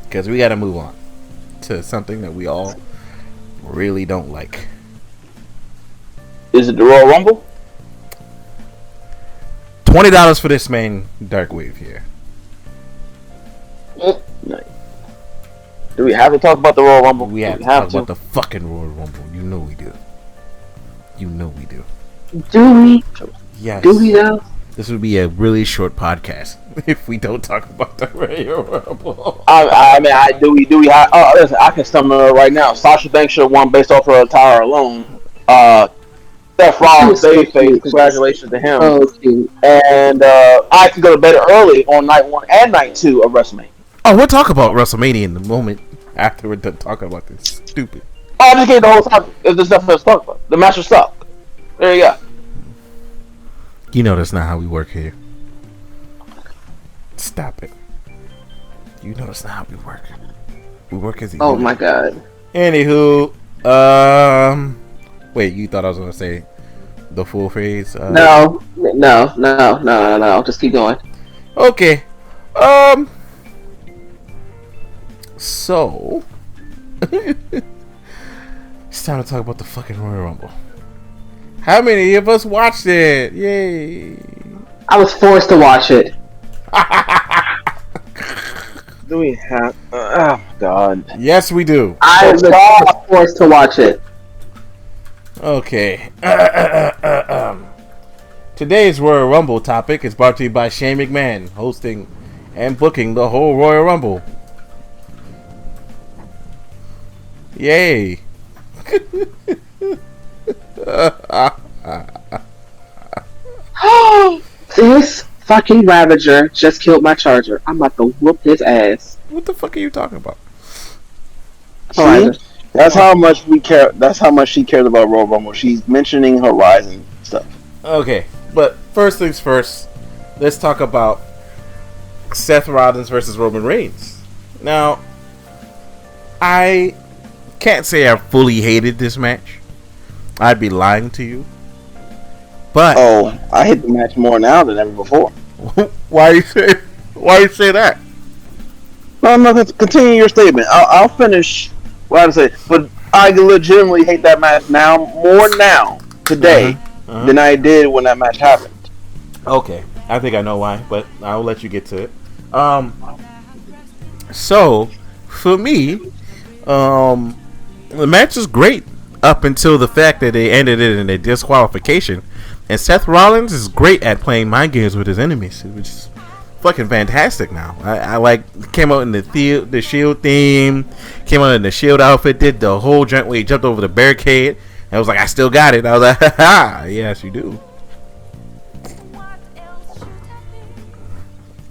Speaker 1: Because we got to move on to something that we all really don't like.
Speaker 4: Is it the Royal Rumble?
Speaker 1: $20 for this main Darkwave here.
Speaker 4: Nice. Do we have to talk about the Royal Rumble?
Speaker 1: We have to talk about the fucking Royal Rumble. You know we do. You know we do.
Speaker 2: Do we?
Speaker 1: Yes.
Speaker 2: Do we though?
Speaker 1: This would be a really short podcast if we don't talk about the Royal Rumble.
Speaker 4: I mean, do we? Listen, I can stumble it right now. Sasha Banks should have won based off her attire alone. Seth Rollins, babyface. Congratulations to him.
Speaker 2: Oh, cute.
Speaker 4: And I can go to bed early on night 1 and night 2 of WrestleMania.
Speaker 1: Oh, we'll talk about WrestleMania in the moment after we're done talking about this stupid.
Speaker 4: Oh, I just gave the whole time. If the stuff that's talked about, the match will suck. There you go.
Speaker 1: You know that's not how we work here. Stop it. You know that's not how we work. We work as a
Speaker 2: Oh
Speaker 1: unit.
Speaker 2: my god.
Speaker 1: Anywho, wait, you thought I was gonna say the full phrase?
Speaker 2: No. Just keep going.
Speaker 1: Okay. So it's time to talk about the fucking Royal Rumble. How many of us watched it? Yay!
Speaker 2: I was forced to watch it.
Speaker 4: Do we have? Oh God!
Speaker 1: Yes, we do.
Speaker 2: I was forced to watch it.
Speaker 1: Okay. Today's Royal Rumble topic is brought to you by Shane McMahon, hosting and booking the whole Royal Rumble. Yay!
Speaker 2: This fucking Ravager just killed my charger. I'm about to whoop his ass.
Speaker 1: What the fuck are you talking about?
Speaker 2: See?
Speaker 4: That's how much we care. That's how much she cares about Royal Rumble. She's mentioning Horizon stuff.
Speaker 1: Okay, but first things first, let's talk about Seth Rollins versus Roman Reigns. Now, I can't say I fully hated this match. I'd be lying to you. But
Speaker 4: I hate the match more now than ever before.
Speaker 1: Why you say that?
Speaker 4: No, continue your statement. I'll finish what I say. But I legitimately hate that match more now today than I did when that match happened.
Speaker 1: Okay, I think I know why, but I'll let you get to it. So for me, the match was great up until the fact that they ended it in a disqualification. And Seth Rollins is great at playing mind games with his enemies, which is fucking fantastic now. I like came out in the Shield theme, came out in the Shield outfit, did the whole joint where he jumped over the barricade. And I was like, I still got it. I was like, ha, yes you do.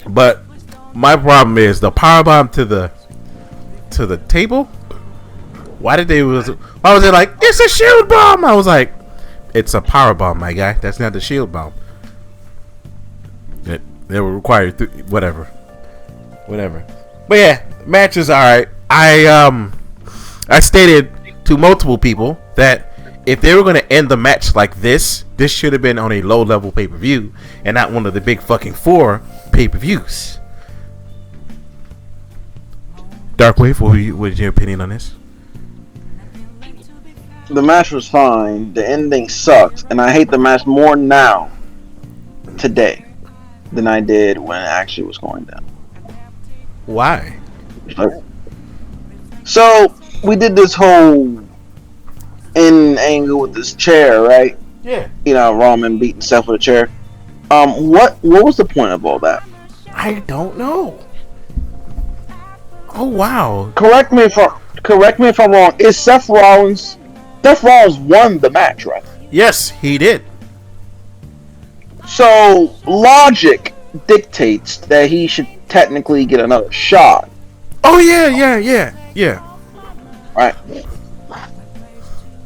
Speaker 1: But my problem is the powerbomb to the table. Why was it like, it's a shield bomb? I was like, It's a power bomb, my guy. That's not the shield bomb. It will require whatever. But yeah, match is alright. I stated to multiple people that if they were going to end the match like this should have been on a low level pay-per-view and not one of the big fucking 4 pay-per-views. Darkwave, what is your opinion on this?
Speaker 4: The match was fine. The ending sucked, and I hate the match more now, today, than I did when it actually was going down.
Speaker 1: Why?
Speaker 4: So we did this whole in angle with this chair, right?
Speaker 1: Yeah.
Speaker 4: You know, Roman beating Seth with a chair. What was the point of all that?
Speaker 1: I don't know. Oh wow.
Speaker 4: Correct me if I'm wrong. Is Seth Rollins won the match, right?
Speaker 1: Yes, he did.
Speaker 4: So logic dictates that he should technically get another shot.
Speaker 1: Oh yeah.
Speaker 4: Right.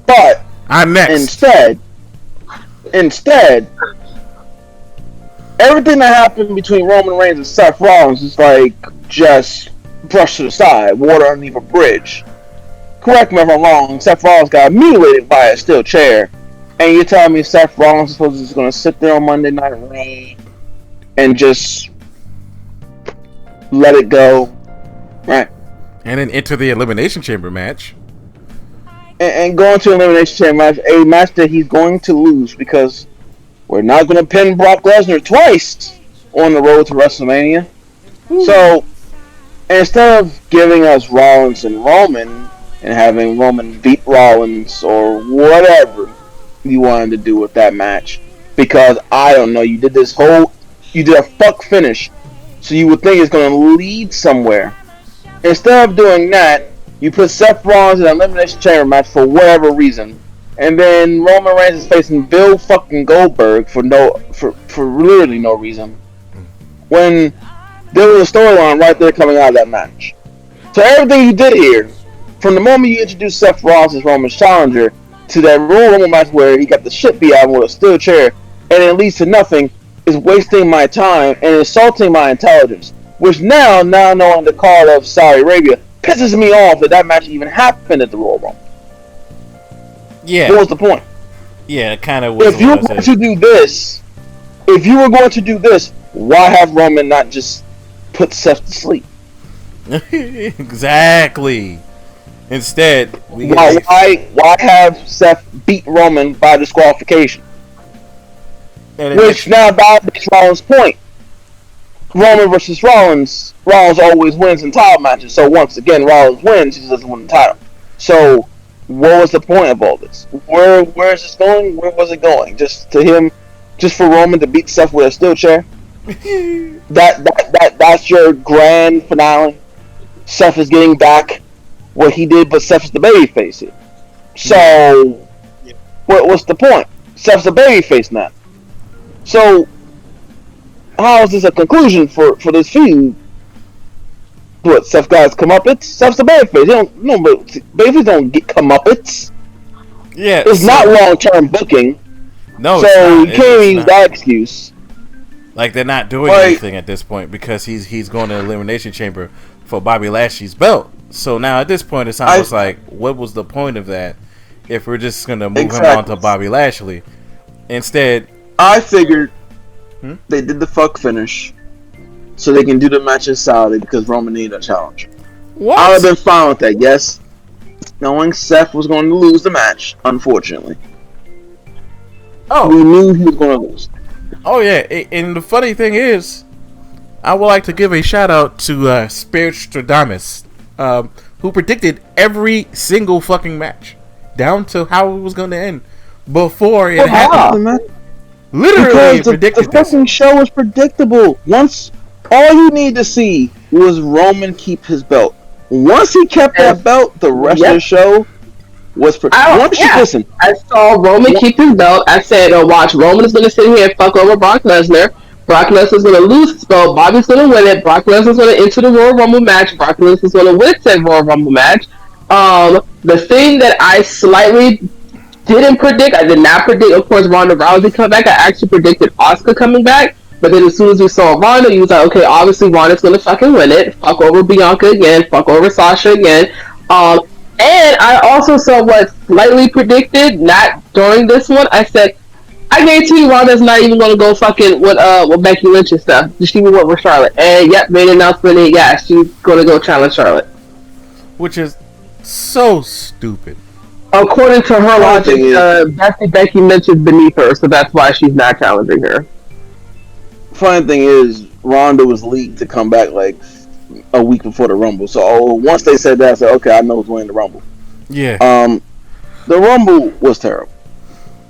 Speaker 4: But
Speaker 1: I'm next.
Speaker 4: Instead, everything that happened between Roman Reigns and Seth Rollins is like just brushed to the side, water underneath a bridge. Correct me if I'm wrong. Seth Rollins got mutilated by a steel chair, and you're telling me Seth Rollins is supposed to just going to sit there on Monday Night Raw and just let it go, right?
Speaker 1: And then enter the Elimination Chamber match.
Speaker 4: And go into an Elimination Chamber match, a match that he's going to lose because we're not going to pin Brock Lesnar twice on the road to WrestleMania. Ooh. So instead of giving us Rollins and Roman and having Roman beat Rollins or whatever you wanted to do with that match, because I don't know, you did a fuck finish, so you would think it's going to lead somewhere. Instead of doing that, you put Seth Rollins in an Elimination Chamber match for whatever reason, and then Roman Reigns is facing Bill fucking Goldberg for literally no reason, when there was a storyline right there coming out of that match. So everything you did here, from the moment you introduced Seth Rollins as Roman's challenger to that Royal Rumble match where he got the shit beat out of him with a steel chair, and it leads to nothing, is wasting my time and insulting my intelligence. Which now knowing the call of Saudi Arabia, pisses me off that match even happened at the Royal Rumble.
Speaker 1: Yeah.
Speaker 4: What was the point?
Speaker 1: Yeah, it kind of was.
Speaker 4: If you were going to do this, why have Roman not just put Seth to sleep?
Speaker 1: Exactly. Instead,
Speaker 4: why have Seth beat Roman by disqualification? Which now validates Rollins' point. Roman versus Rollins always wins in title matches. So once again, Rollins wins, he just doesn't win the title. So what was the point of all this? Where is this going? Where was it going? Just for Roman to beat Seth with a steel chair? That's your grand finale. Seth is getting back what he did, but Seth is the babyface here. So what's the point? Seth's a babyface now. So how is this a conclusion for this feud? What, Seth guys comeuppance? Seth's the babyface. Babyface don't get comeuppance.
Speaker 1: Yeah,
Speaker 4: it's not long-term booking.
Speaker 1: No,
Speaker 4: so you can't use that excuse.
Speaker 1: Like they're not doing anything at this point because he's going to Elimination Chamber for Bobby Lashley's belt. So now at this point it's almost like, what was the point of that if we're just going to move him on to Bobby Lashley? Instead,
Speaker 4: I figured they did the fuck finish so they can do the match in Saudi because Roman needed a challenge.
Speaker 1: What?
Speaker 4: I would have been fine with that, yes. Knowing Seth was going to lose the match, unfortunately.
Speaker 1: Oh.
Speaker 4: We knew he was going to lose.
Speaker 1: Oh, yeah. And the funny thing is, I would like to give a shout out to Spirit Stradamus, who predicted every single fucking match, down to how it was going to end before it happened. Literally predicted
Speaker 4: the fucking show was predictable. Once, all you need to see was Roman keep his belt. Once he kept that belt, the rest of the show was listen.
Speaker 2: I saw Roman keep his belt. I said, watch, Roman is going to sit here and fuck over Brock Lesnar. Brock Lesnar's going to lose his belt. Bobby's going to win it. Brock Lesnar's going to enter the Royal Rumble match. Brock Lesnar's going to win said Royal Rumble match. The thing that I slightly didn't predict. I did not predict, of course, Ronda Rousey coming back. I actually predicted Asuka coming back. But then as soon as we saw Ronda, you was like, okay, obviously Ronda's gonna fucking win it. Fuck over Bianca again. Fuck over Sasha again. And I also saw what slightly predicted, not during this one. I said, I guarantee you Ronda's not even gonna go fucking with Becky Lynch and stuff. She will work with Charlotte. And yep, made an announcement. Yeah, she's gonna go challenge Charlotte.
Speaker 1: Which is so stupid.
Speaker 2: According to her logic, Becky Lynch is beneath her, so that's why she's not challenging her.
Speaker 4: Funny thing is, Ronda was leaked to come back like a week before the Rumble. So once they said that, I said, okay, I know who's winning the Rumble.
Speaker 1: Yeah.
Speaker 4: The Rumble was terrible.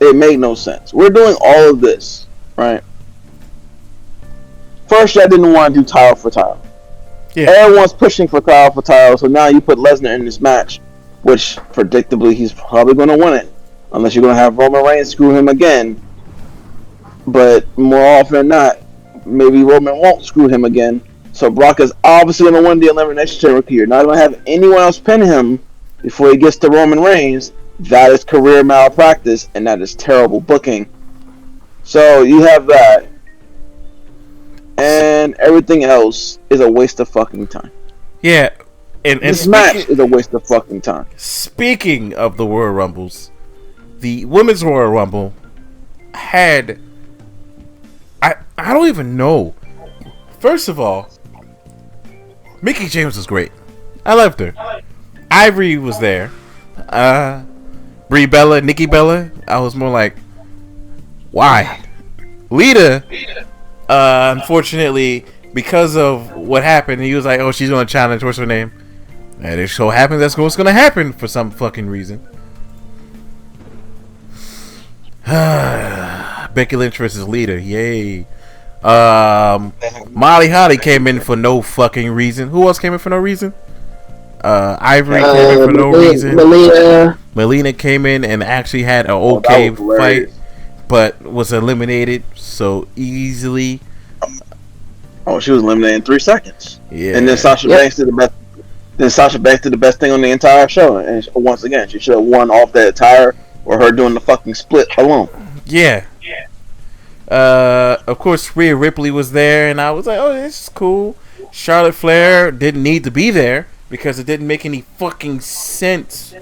Speaker 4: It made no sense. We're doing all of this, right? First, I didn't want to do title for title. Yeah. Everyone's pushing for title, so now you put Lesnar in this match, which predictably he's probably going to win it, unless you're going to have Roman Reigns screw him again. But more often than not, maybe Roman won't screw him again. So Brock is obviously going to win the Elimination Chamber here. Not going to have anyone else pin him before he gets to Roman Reigns. That is career malpractice, and that is terrible booking. So you have that. And everything else is a waste of fucking time.
Speaker 1: Yeah. And
Speaker 4: this match is a waste of fucking time.
Speaker 1: Speaking of the Royal Rumbles, the Women's Royal Rumble had... I don't even know. First of all, Mickie James was great. I loved her. Ivory was there. Brie Bella, Nikki Bella. I was more like, why? Lita, unfortunately, because of what happened, he was like, oh, she's going to challenge. What's her name? And it so happens that's what's going to happen for some fucking reason. Becky Lynch versus Lita. Yay. Molly Holly came in for no fucking reason. Who else came in for no reason? Ivory came in for no reason. Melina came in and actually had an okay fight, but was eliminated so easily.
Speaker 4: Oh, she was eliminated in 3 seconds.
Speaker 1: Yeah.
Speaker 4: And then Sasha Banks did the best. Then Sasha Banks did the best thing on the entire show. And once again, she should have won off that attire or her doing the fucking split alone.
Speaker 1: Yeah. Of course, Rhea Ripley was there, and I was like, oh, this is cool. Charlotte Flair didn't need to be there because it didn't make any fucking sense.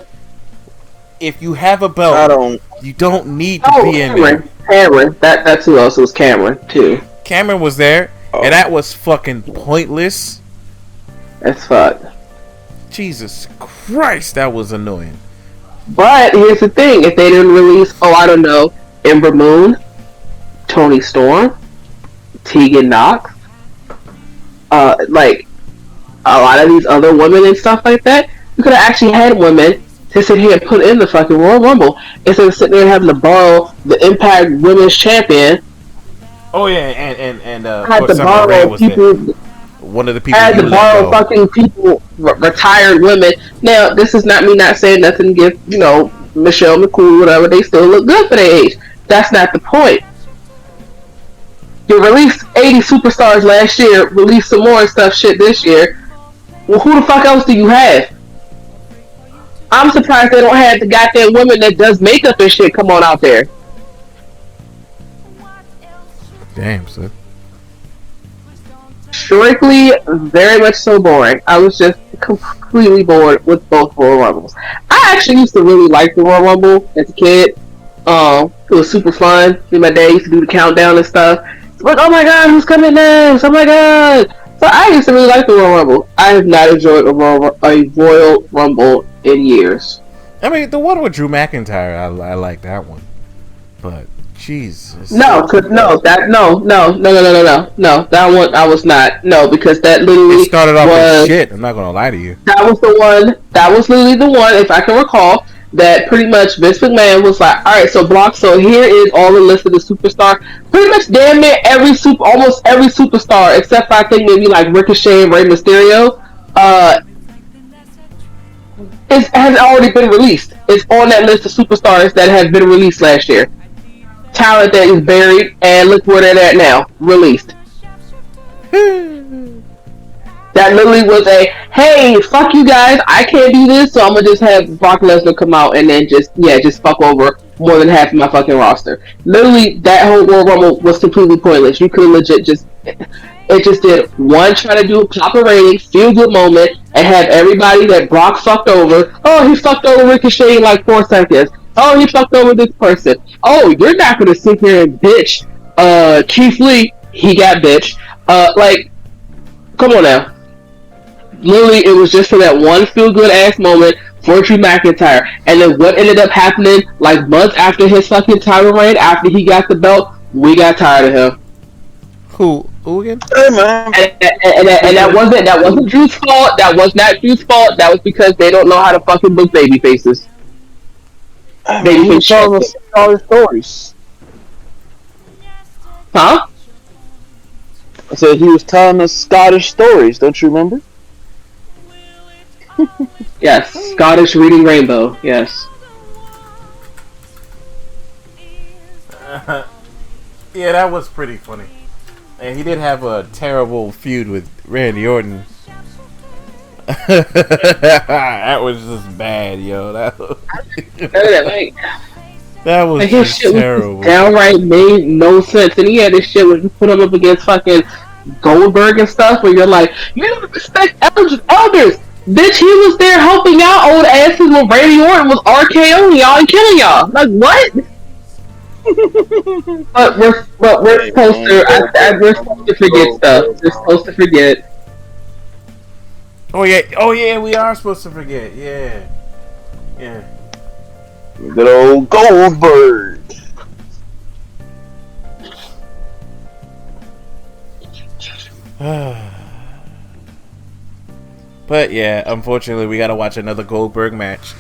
Speaker 1: If you have a belt, you don't need to be in there.
Speaker 2: Cameron. That's who else was Cameron, too.
Speaker 1: Cameron was there, and that was fucking pointless.
Speaker 2: That's fuck.
Speaker 1: Jesus Christ, that was annoying.
Speaker 2: But here's the thing: if they didn't release, I don't know, Ember Moon, Toni Storm, Tegan Knox, like a lot of these other women and stuff like that, you could have actually had women to sit here and put in the fucking Royal Rumble instead of sitting there and having to borrow the Impact Women's Champion.
Speaker 1: Oh yeah, and
Speaker 2: had to borrow people.
Speaker 1: One of the people
Speaker 2: had to borrow fucking people, retired women. Now, this is not me not saying nothing to give, Michelle McCool, whatever, they still look good for their age. That's not the point. You released 80 superstars last year, released some more stuff shit this year. Well, who the fuck else do you have? I'm surprised they don't have the goddamn women that does makeup and shit come on out there.
Speaker 1: Damn, son.
Speaker 2: Strictly, very much so boring. I was just completely bored with both Royal Rumbles. I actually used to really like the Royal Rumble as a kid. It was super fun. My dad used to do the countdown and stuff. Like, oh my god, who's coming next? Oh my god. So I used to really like the Royal Rumble. I have not enjoyed a Royal Rumble in years.
Speaker 1: I mean, the one with Drew McIntyre, I like that one. But Jesus.
Speaker 2: No, that one I was not. No, because that literally
Speaker 1: it started off with shit. I'm not gonna lie to you.
Speaker 2: That was the one. That was literally the one, if I can recall, that pretty much Vince McMahon was like, all right, so Block. So here is all the list of the superstar. Pretty much damn near almost every superstar, except for I think maybe like Ricochet and Rey Mysterio, has already been released. It's on that list of superstars that have been released last year. Talent that is buried, and look where they're at now. Released. That literally was a, hey, fuck you guys, I can't do this, so I'm gonna just have Brock Lesnar come out and then just fuck over more than half of my fucking roster. Literally, that whole Royal Rumble was completely pointless. You could legit just, it just did one, try to do a proper rating, feel good moment, and have everybody that Brock fucked over. Oh, he fucked over Ricochet in like 4 seconds. Oh, he fucked over this person. Oh, you're not gonna sit here and bitch. Keith Lee, he got bitch. Like, come on now. Literally, it was just for that one feel good ass moment for Drew McIntyre. And then what ended up happening, like months after his fucking title reign, after he got the belt, we got tired of him.
Speaker 1: Who again?
Speaker 4: Hey, man.
Speaker 2: And that wasn't Drew's fault. That was not Drew's fault. That was because they don't know how to fucking book baby faces.
Speaker 4: He was telling us all the stories.
Speaker 2: Huh?
Speaker 4: I said he was telling us Scottish stories. Don't you remember?
Speaker 2: Yes, Scottish reading rainbow. Yes.
Speaker 1: Yeah, that was pretty funny. And he did have a terrible feud with Randy Orton. That was just bad, yo. That was
Speaker 2: like his
Speaker 1: just
Speaker 2: shit
Speaker 1: terrible.
Speaker 2: Was downright made no sense. And he had this shit where he put him up against fucking Goldberg and stuff, where you're like, you don't respect elders. Bitch, he was there helping out old asses when Randy Orton was RKOing y'all and killing y'all. Like, what? but we're supposed to we're supposed to forget stuff. We're supposed to forget.
Speaker 1: Oh yeah, we are supposed to forget. Yeah.
Speaker 4: Good old Goldberg.
Speaker 1: But yeah, unfortunately, we gotta watch another Goldberg match.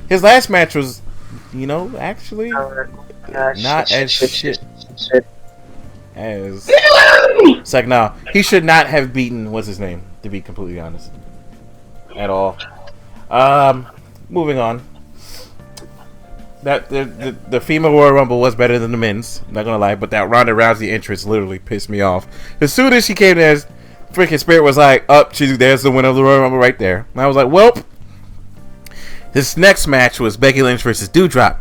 Speaker 1: His last match was, actually not as shit as. It's like, no, he should not have beaten. What's his name? To be completely honest, at all. Moving on. That the female Royal Rumble was better than the men's. I'm not gonna lie, but that Ronda Rousey entrance literally pissed me off. As soon as she came there, freaking Spirit was like, "Up, there's the winner of the Royal Rumble right there." And I was like, "Well." This next match was Becky Lynch versus Doudrop,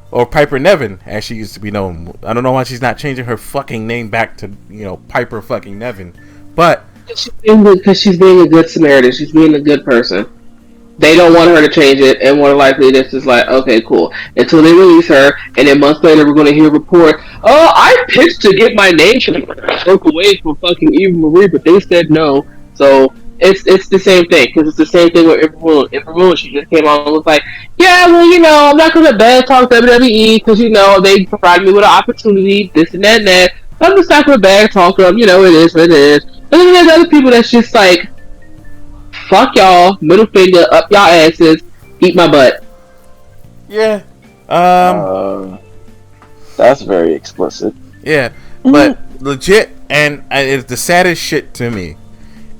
Speaker 1: or Piper Niven, as she used to be known. I don't know why she's not changing her fucking name back to Piper fucking Niven, but
Speaker 2: because she's being a good Samaritan. She's being a good person. They don't want her to change it, and more likely this is like, okay, cool. Until they release her, and then months later we're going to hear a report, oh, I pitched to get my name broke away from fucking Eva Marie, but they said no. So it's the same thing, because it's the same thing with Eva Marie. She just came on and was like, yeah, well, I'm not going to bad talk WWE, because, they provided me with an opportunity, this and that and that. I'm just not going to bad talk them, it is what it is. And then there's other people that's just like, fuck y'all, middle finger up y'all asses, eat my butt.
Speaker 1: Yeah.
Speaker 4: That's very explicit.
Speaker 1: Yeah, but legit, and it's the saddest shit to me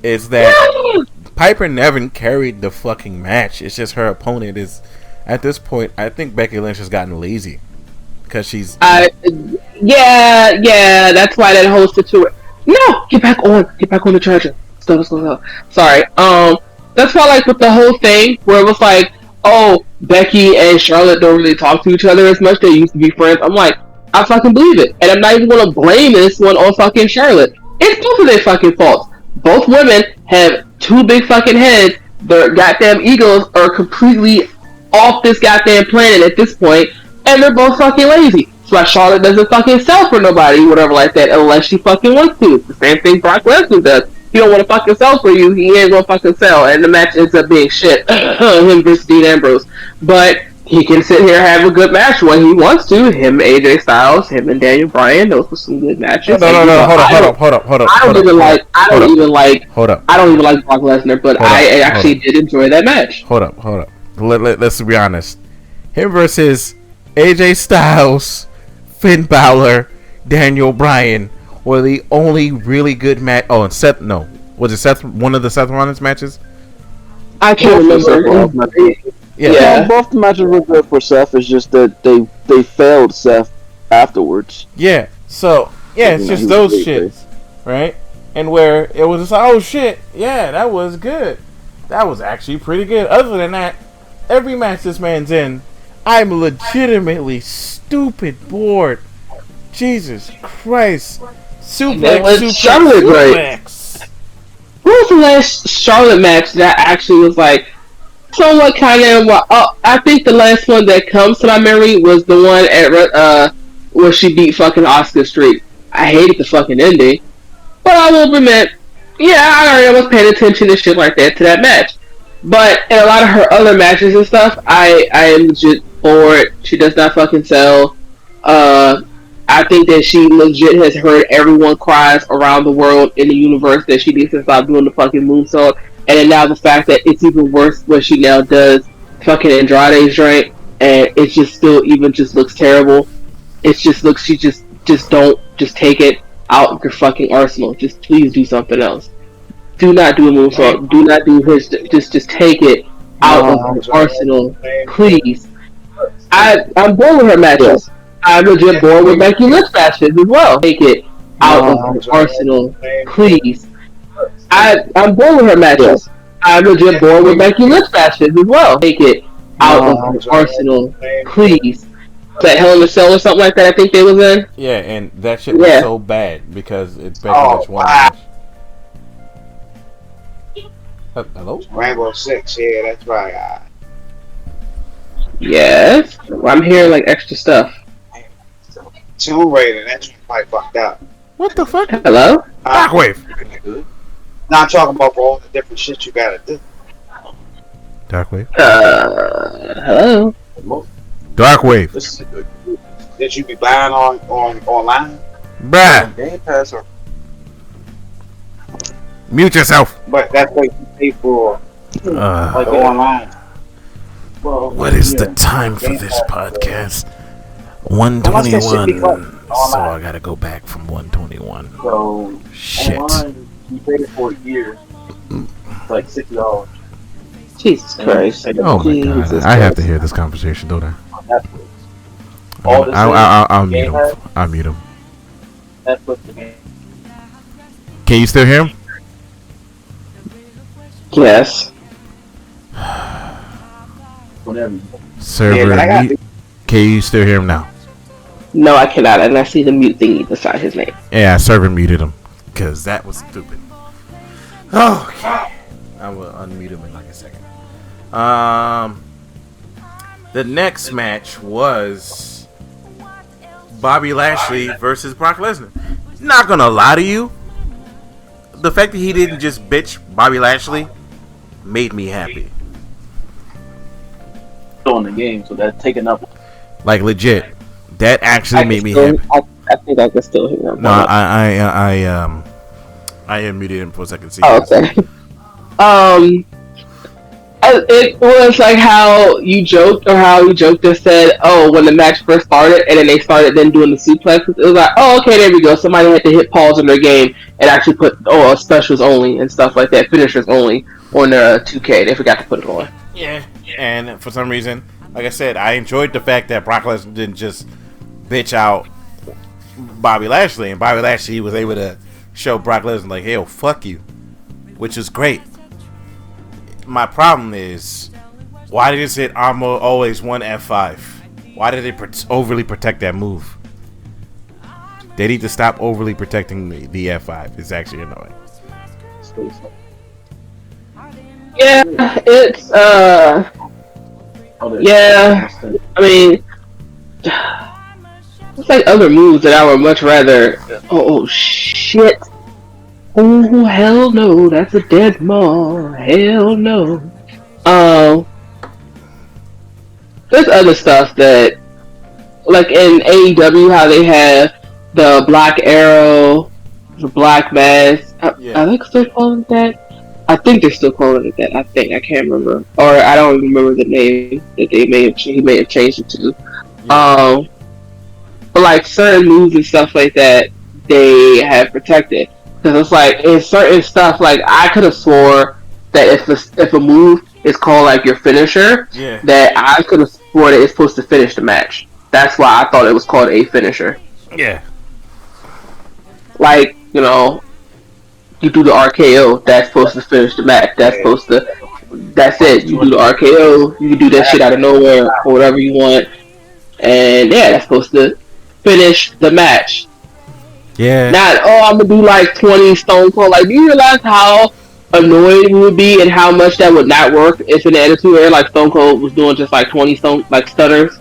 Speaker 1: is that Piper Niven carried the fucking match. It's just her opponent is, at this point, I think Becky Lynch has gotten lazy because she's.
Speaker 2: Yeah, that's why that whole situation. No, get back on the charger. Stop. Sorry. That's why, like, with the whole thing where it was like, oh, Becky and Charlotte don't really talk to each other as much. They used to be friends. I'm like, I fucking believe it, and I'm not even gonna blame this one on fucking Charlotte. It's both of their fucking faults. Both women have two big fucking heads. Their goddamn egos are completely off this goddamn planet at this point, and they're both fucking lazy. That's why Charlotte doesn't fucking sell for nobody, whatever like that, unless she fucking wants to. It's the same thing Brock Lesnar does. He don't want to fucking sell for you, he ain't gonna fucking sell, and the match ends up being shit. Him versus Dean Ambrose. But he can sit here and have a good match when he wants to. Him, AJ Styles, him and Daniel Bryan, those were some good matches.
Speaker 1: No, hold up.
Speaker 2: I don't even like Brock Lesnar, but I actually did enjoy that match.
Speaker 1: Hold up. Let's be honest. Him versus AJ Styles, Finn Balor, Daniel Bryan were the only really good match. Oh, and Seth. No, was it Seth? One of the Seth Rollins matches?
Speaker 2: I can't remember.
Speaker 4: Yeah, both the matches were good for Seth. It's just that they failed Seth afterwards.
Speaker 1: Yeah. So it's just those shits, right? And where it was just oh shit, yeah, that was good. That was actually pretty good. Other than that, every match this man's in, I'm legitimately stupid bored. Jesus Christ. Suplex.
Speaker 2: Charlotte, right? Who was the last Charlotte match that actually was like somewhat kind of? I think the last one that comes to my memory was the one at where she beat fucking Oscar Street. I hated the fucking ending, but I will admit, yeah, I was paying attention to shit like that to that match. But in a lot of her other matches and stuff, I am legit bored. She does not fucking sell. I think that she legit has heard everyone cries around the world in the universe that she needs to stop doing the fucking moonsault. And then now the fact that it's even worse what she now does fucking Andrade's joint, and it just still even just looks terrible. It just looks, she just take it out of your fucking arsenal. Just please do something else. Do not do a moonsault. Do not do his. Just take it out of your arsenal, please. I'm bored with her matches. I'm legit bored with Becky Lynch matches as well. Take it out of your arsenal, please. I'm bored with her matches. I'm legit bored with Becky Lynch matches as well. Take it out of your arsenal, please. That Hell in a Cell or something like that, I think they was in.
Speaker 1: Yeah, and that shit was so bad because it's Becky Lynch won. Hello?
Speaker 5: Rainbow Six, yeah, that's right.
Speaker 2: Yes, I'm hearing like extra stuff.
Speaker 5: Tomb Raider, that's quite fucked up.
Speaker 1: What the fuck?
Speaker 2: Hello?
Speaker 1: Darkwave.
Speaker 5: Now I'm talking about all the different shit you gotta do.
Speaker 1: Darkwave.
Speaker 2: Hello?
Speaker 1: Darkwave.
Speaker 5: Did you be buying on online?
Speaker 1: Bruh.
Speaker 5: Game Pass or?
Speaker 1: Mute yourself.
Speaker 5: But that's what you pay for, like online. Well,
Speaker 1: What is the time for this podcast? 121. So I gotta go back from 121.
Speaker 3: So
Speaker 1: Shit.
Speaker 3: online, you pay for years. It's like $60.
Speaker 2: Jesus Christ.
Speaker 1: Oh my god. I have to hear this conversation, don't I?
Speaker 3: On Netflix. All the
Speaker 1: I'll mute him. I'll mute him.
Speaker 3: Netflix the game.
Speaker 1: Can you still hear him?
Speaker 2: Yes.
Speaker 3: Whatever.
Speaker 1: Server mute. Can you still hear him now?
Speaker 2: No, I cannot, and I see the mute thingy beside his name.
Speaker 1: Yeah, server muted him. Because that was stupid. Okay. I will unmute him in like a second. The next match was Bobby Lashley versus Brock Lesnar. Not gonna lie to you, the fact that he didn't just bitch Bobby Lashley made me happy.
Speaker 3: On the game, so that's taken up.
Speaker 1: Like legit, that actually made me happy.
Speaker 2: I think I can still hear him.
Speaker 1: No, I unmuted him for a second. See.
Speaker 2: Oh, okay. It was like how you joked and said, oh, when the match first started and then they started then doing the suplexes, it was like, oh, okay, there we go. Somebody had to hit pause in their game and actually put, specials only and stuff like that, finishers only on their 2K. They forgot to put it on.
Speaker 1: Yeah, and for some reason, like I said, I enjoyed the fact that Brock Lesnar didn't just bitch out Bobby Lashley, and Bobby Lashley was able to show Brock Lesnar like, "Hell, fuck you," which is great. My problem is, why did it say armor always 1 F5? Why did they overly protect that move? They need to stop overly protecting the F5. It's actually annoying.
Speaker 2: Yeah, it's yeah. I mean, it's like other moves that I would much rather. Oh shit! Oh hell no! That's a dead mall. Hell no. There's other stuff that, like in AEW, how they have the Black Arrow, the Black Mask. Are they still calling it that? I think they're still calling it that. I can't remember, or I don't remember the name that he may have changed it to. But like certain moves and stuff like that, they have protected, because it's like in certain stuff, like I could have swore that if a move is called like your finisher, that I could have swore that it's supposed to finish the match. That's why I thought it was called a finisher.
Speaker 1: Yeah.
Speaker 2: Like, you know, you do the RKO, that's supposed to finish the match. That's supposed to That's it. You do the RKO. You can do that shit out of nowhere or whatever you want. And yeah, that's supposed to finish the match.
Speaker 1: Yeah.
Speaker 2: Not, I'm gonna do like 20 Stone Cold. Like, do you realize how annoyed we would be and how much that would not work if in the Attitude Era, like Stone Cold was doing just like 20 stutters?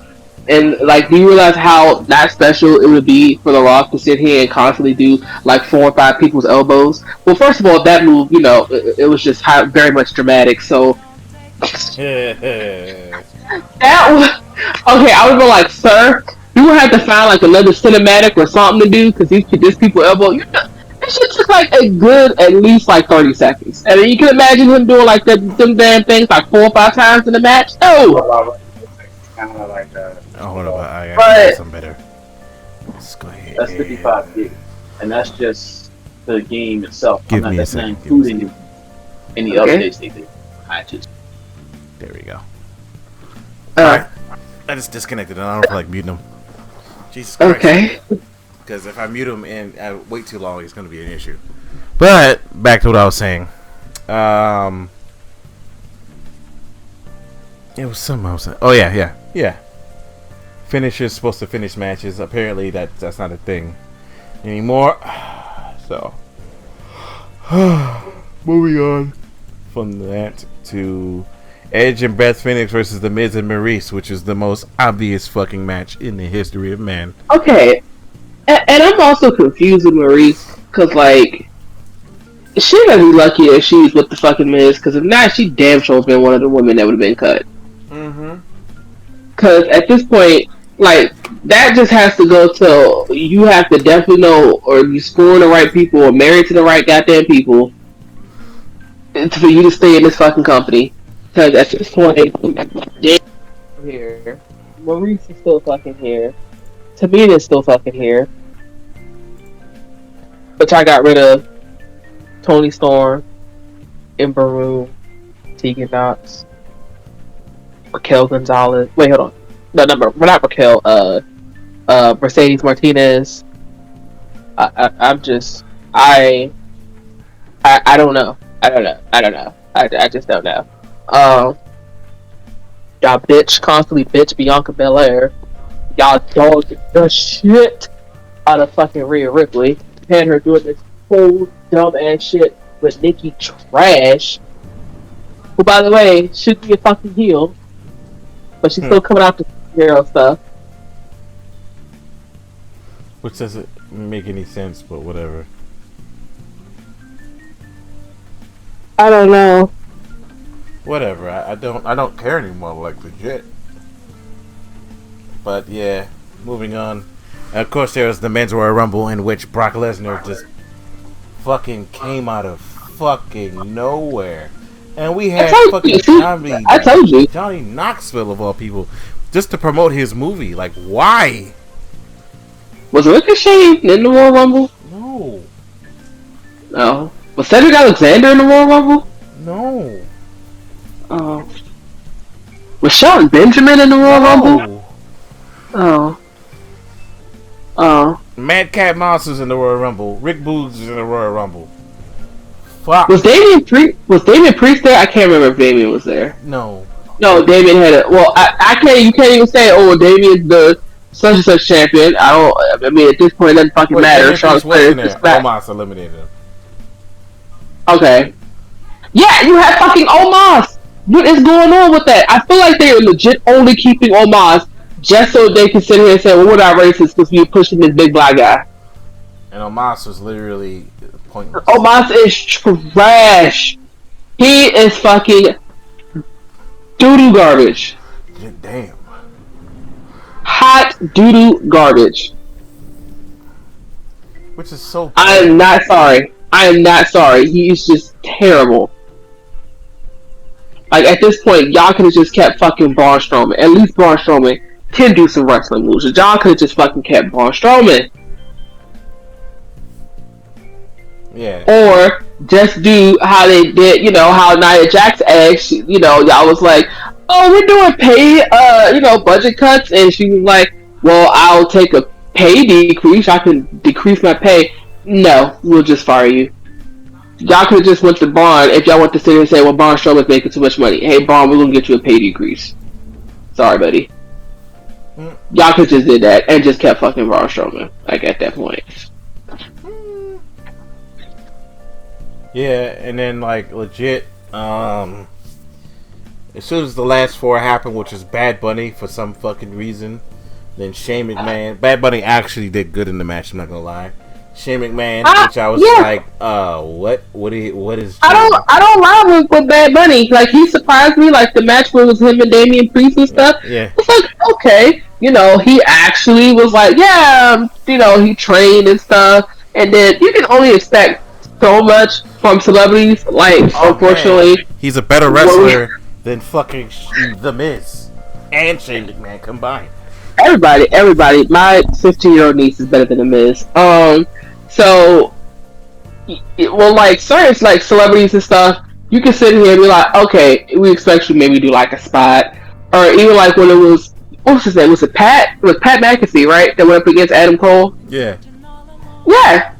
Speaker 2: And like, do you realize how not special it would be for The Rock to sit here and constantly do like 4 or 5 people's elbows? Well, first of all, that move, it was just very much dramatic. So that was okay. I was like, sir, you would have to find like another cinematic or something to do because this people elbow. That shit took like a good at least like 30 seconds. And you can imagine him doing like them damn things like 4 or 5 times in the match. No.
Speaker 5: Kind of like
Speaker 1: Hold on, I got some better. Let's go ahead.
Speaker 5: That's 55 gigs, and that's just the game itself.
Speaker 1: Give me a second.
Speaker 5: Including any updates they did.
Speaker 1: There we go. Alright. I just disconnected and I don't feel like muting them. Jesus Christ.
Speaker 2: Okay.
Speaker 1: Because if I mute them and I wait too long, it's going to be an issue. But, back to what I was saying. It was something I was saying. Oh, yeah. Finishers supposed to finish matches. Apparently, that's not a thing anymore. So, moving on from that to Edge and Beth Phoenix versus The Miz and Maurice, which is the most obvious fucking match in the history of man.
Speaker 2: Okay. And I'm also confused with Maurice, because, like, she gonna be lucky if she's with the fucking Miz, because if not, she damn sure been one of the women that would have been cut.
Speaker 1: Mm-hmm.
Speaker 2: Because at this point, like, that just has to go to, you have to definitely know, or you scoring the right people, or married to the right goddamn people, for you to stay in this fucking company. Because at this point, here, Maurice is still fucking here. Tamina is still fucking here. But I got rid of Tony Storm, Ember Moon, Tegan Knox, Raquel Gonzalez. Wait, hold on. No, we're not Raquel. Mercedes Martinez. I don't know. I just don't know. Y'all constantly bitch Bianca Belair. Y'all dog the shit out of fucking Rhea Ripley. And her doing this whole dumb ass shit with Nikki Trash. Who, by the way, should be a fucking heel. But she's still coming out to hero stuff.
Speaker 1: Which doesn't make any sense, but whatever.
Speaker 2: I don't know.
Speaker 1: Whatever. I don't care anymore, like, legit. But yeah, moving on. And of course, there was the Men's Royal Rumble in which Brock Lesnar just fucking came out of fucking nowhere. And we had fucking Johnny Knoxville, of all people, just to promote his movie. Like, why?
Speaker 2: Was Ricochet in the Royal Rumble?
Speaker 1: No.
Speaker 2: No. Was Cedric Alexander in the Royal Rumble?
Speaker 1: No.
Speaker 2: Was Shelton Benjamin in the Royal Rumble?
Speaker 1: Madcap Moss was in the Royal Rumble. Rick Boogs was in the Royal Rumble. Fuck.
Speaker 2: Was Damian Priest there? I can't remember if Damian was there.
Speaker 1: No.
Speaker 2: No, Damian had it. Well, you can't even say, Damian's the such and such champion. I mean, at this point, it doesn't fucking matter.
Speaker 1: Charlotte Flair is Omos eliminated him.
Speaker 2: Okay. Yeah, you have fucking Omos. What is going on with that? I feel like they are legit only keeping Omos just so they can sit here and say, well, we're not racist because we're pushing this big black guy.
Speaker 1: And Omos was literally pointless.
Speaker 2: Omos is trash. He is fucking doo-doo garbage.
Speaker 1: Damn.
Speaker 2: Hot doo-doo garbage.
Speaker 1: Which is so bad.
Speaker 2: I am not sorry. He is just terrible. Like, at this point, y'all could have just kept fucking Braun Strowman. At least Braun Strowman can do some wrestling moves. Y'all could have just fucking kept Braun Strowman.
Speaker 1: Yeah.
Speaker 2: Or just do how they did, how Nia Jax asked, y'all was like, oh, we're doing pay, budget cuts. And she was like, well, I'll take a pay decrease. I can decrease my pay. No, we'll just fire you. y'all could have just went to Braun if y'all want to sit here and say, well, Braun Strowman's making too much money. Hey, Braun, we're going to get you a pay decrease. Sorry, buddy. Y'all could just did that and just kept fucking Braun Strowman, like, at that point.
Speaker 1: Yeah, and then, like, legit, as soon as the last 4 happened, which is Bad Bunny for some fucking reason, then Shane McMahon. Bad Bunny actually did good in the match, I'm not gonna lie. Shane McMahon, which I was like, what is
Speaker 2: I don't lie with Bad Bunny. Like, he surprised me, like, the match where it was him and Damian Priest and stuff.
Speaker 1: Yeah.
Speaker 2: It's like, okay, you know, he actually was like, yeah, you know, he trained and stuff, and then you can only expect so much from celebrities, like, unfortunately.
Speaker 1: Man. He's a better wrestler than fucking The Miz and Shane McMahon combined.
Speaker 2: Everybody, my 15-year-old niece is better than The Miz. So, well, like, certain, like, celebrities and stuff, you can sit here and be like, okay, we expect you maybe do, like, a spot, or even, like, when it was, what was his name, was it Pat McAfee, right, that went up against Adam Cole?
Speaker 1: Yeah.
Speaker 2: Yeah.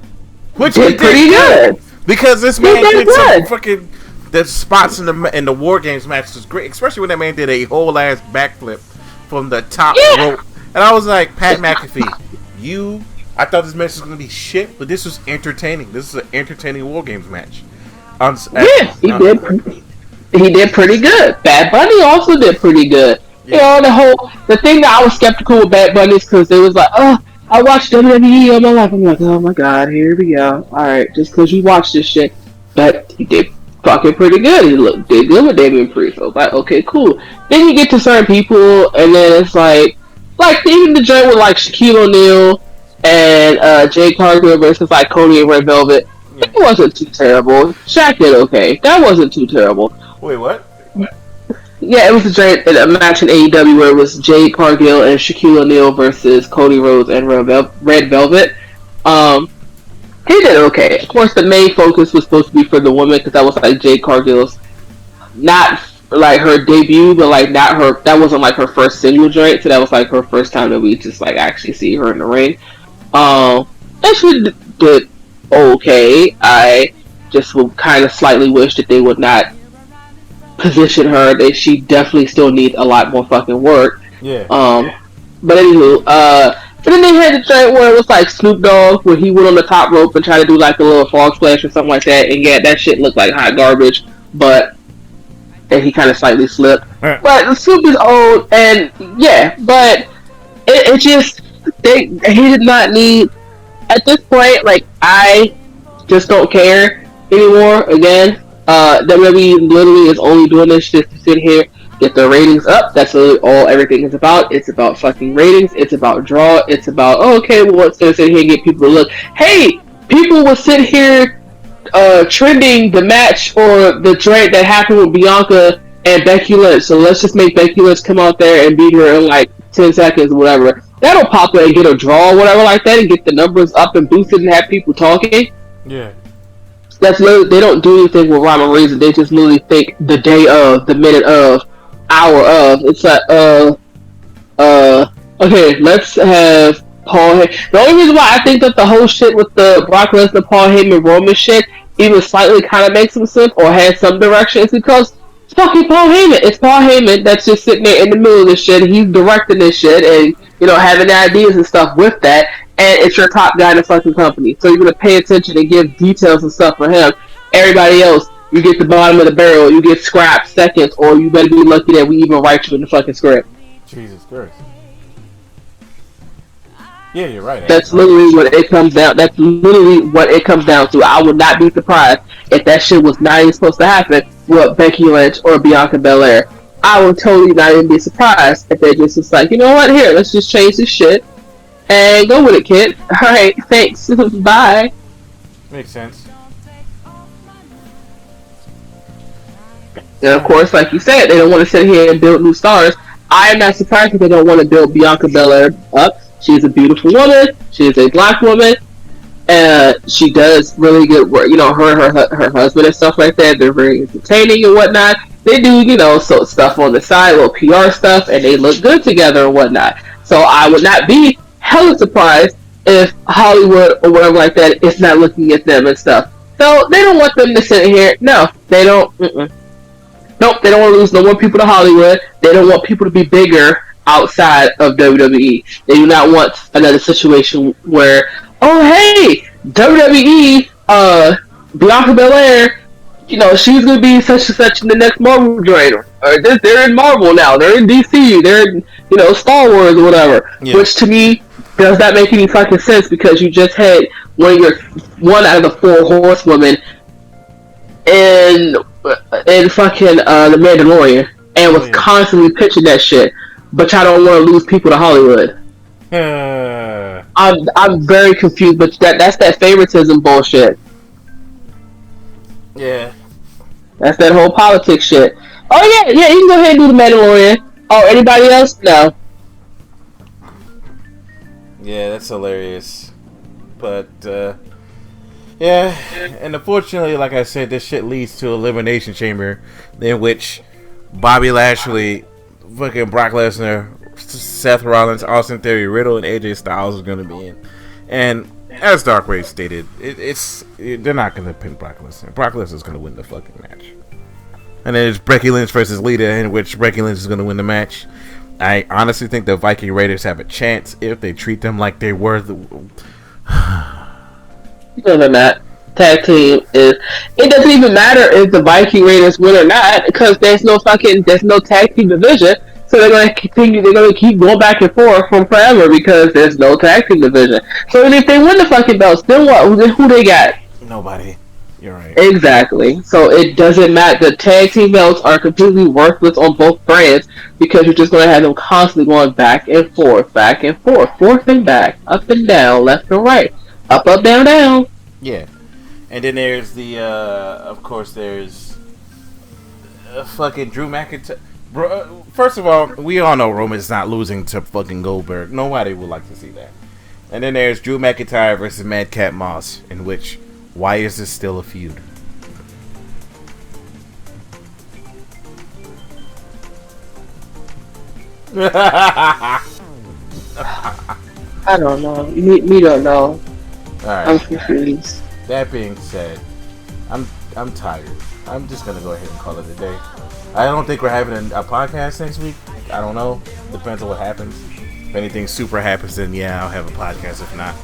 Speaker 1: Which
Speaker 2: did pretty good.
Speaker 1: Because this man did some fucking, the spots in the War Games match was great, especially when that man did a whole ass backflip from the top rope. And I was like, Pat McAfee, I thought this match was going to be shit, but this was entertaining. This is an entertaining War Games match.
Speaker 2: He did pretty good. Bad Bunny also did pretty good. Yeah. You know, the thing that I was skeptical with Bad Bunny is because they was like, oh, I watched WWE all my life. I'm like, oh my god, here we go. Alright, just because you watched this shit. But he did fucking pretty good. He did good with Damian Priest. I was like, okay, cool. Then you get to certain people, and then it's like even the joint with like Shaquille O'Neal and Jay Cargill versus like Cody and Red Velvet. Yeah. It wasn't too terrible. Shaq did okay. That wasn't too terrible.
Speaker 1: Wait, what?
Speaker 2: Yeah, it was a match in AEW where it was Jay Cargill and Shaquille O'Neal versus Cody Rhodes and Red Velvet. He did okay. Of course, the main focus was supposed to be for the woman because that was like Jay Cargill's, not like her debut, but like not her. That wasn't like her first single joint, so that was like her first time that we just like actually see her in the ring. And she did okay. I just would kind of slightly wish that they would not position her. That she definitely still needs a lot more fucking work.
Speaker 1: Yeah.
Speaker 2: But anywho, and then they had the joint where it was like Snoop Dogg, where he went on the top rope and tried to do like a little frog splash or something like that, and yeah, that shit looked like hot garbage. And he kind of slightly slipped. Right. But Snoop is old, and yeah, but it just he did not need. At this point, like, I just don't care anymore. Again, WWE literally is only doing this just to sit here, get the ratings up. That's literally all everything is about. It's about fucking ratings. It's about draw. It's about, oh, okay, well, let's sit here and get people to look. Hey, people will sit here trending the match or the joint that happened with Bianca and Becky Lynch. So let's just make Becky Lynch come out there and beat her in like 10 seconds or whatever. That'll pop up and get a draw or whatever like that and get the numbers up and boosted and have people talking.
Speaker 1: Yeah.
Speaker 2: That's literally, they don't do anything with rhyme or reason. They just literally think the day of, the minute of, hour of. It's like, okay, let's have Paul Heyman. The only reason why I think that the whole shit with the Brock Lesnar, Paul Heyman, Roman shit even slightly kind of makes some sense or has some direction is because it's fucking Paul Heyman. It's Paul Heyman that's just sitting there in the middle of this shit. He's directing this shit and, you know, having the ideas and stuff with that. And it's your top guy in the fucking company. So you're going to pay attention and give details and stuff for him. Everybody else, you get the bottom of the barrel, you get scrapped seconds, or you better be lucky that we even write you in the fucking script.
Speaker 1: Jesus Christ. Yeah, you're right.
Speaker 2: That's literally what it comes down. That's literally what it comes down to. I would not be surprised if that shit was not even supposed to happen with Becky Lynch or Bianca Belair. I would totally not even be surprised if they just like, you know what, here, let's just change this shit and go with it, kid. Alright, thanks. Bye.
Speaker 1: Makes sense.
Speaker 2: And of course, like you said, they don't want to sit here and build new stars. I am not surprised if they don't want to build Bianca Belair up. She's a beautiful woman. She is a black woman. She does really good work. You know, her husband and stuff like that. They're very entertaining and whatnot. They do, you know, so stuff on the side, little PR stuff, and they look good together and whatnot. So I would not be hella surprised if Hollywood or whatever like that is not looking at them and stuff. So they don't want them to sit here. No, they don't. Nope, they don't want to lose no more people to Hollywood. They don't want people to be bigger outside of WWE. They do not want another situation where, oh hey, WWE, Bianca Belair, she's gonna be such and such in the next Marvel joint, or they're in Marvel now, they're in DC, they're in Star Wars or whatever. Yeah. Which to me does not make any fucking sense because you just had one out of the 4 horsewomen in fucking the Mandalorian and was constantly pitching that shit, but y'all don't want to lose people to Hollywood. I'm very confused, but that's that favoritism bullshit.
Speaker 1: Yeah,
Speaker 2: that's that whole politics shit. Oh yeah, you can go ahead and do the Mandalorian. Oh, anybody else? No.
Speaker 1: Yeah, that's hilarious. But yeah, and unfortunately, like I said, this shit leads to Elimination Chamber, in which Bobby Lashley, fucking Brock Lesnar, Seth Rollins, Austin Theory, Riddle, and AJ Styles is going to be in. And as Dark Ray stated, they're not going to pin Brock Lesnar. Brock Lesnar is going to win the fucking match. And then it's Becky Lynch versus Lita, in which Becky Lynch is going to win the match. I honestly think the Viking Raiders have a chance if they treat them like they were the...
Speaker 2: Other than that, tag team is. It doesn't even matter if the Viking Raiders win or not because there's no tag team division. So they're gonna continue. They're gonna keep going back and forth from forever because there's no tag team division. So if they win the fucking belts, then what? Who they got?
Speaker 1: Nobody. You're right.
Speaker 2: Exactly. So it doesn't matter. The tag team belts are completely worthless on both brands because you're just gonna have them constantly going back and forth, forth and back, up and down, left and right. Up, down, down.
Speaker 1: Yeah. And then there's the, of course, there's fucking Drew McIntyre. Bro, first of all, we all know Roman's not losing to fucking Goldberg. Nobody would like to see that. And then there's Drew McIntyre versus Madcap Moss, in which, why is this still a feud?
Speaker 2: I don't know. Me don't know.
Speaker 1: Alright.
Speaker 2: I'm confused.
Speaker 1: That being said, I'm tired. I'm just gonna go ahead and call it a day. I don't think we're having a podcast next week. I don't know. Depends on what happens. If anything super happens, then yeah, I'll have a podcast. If not,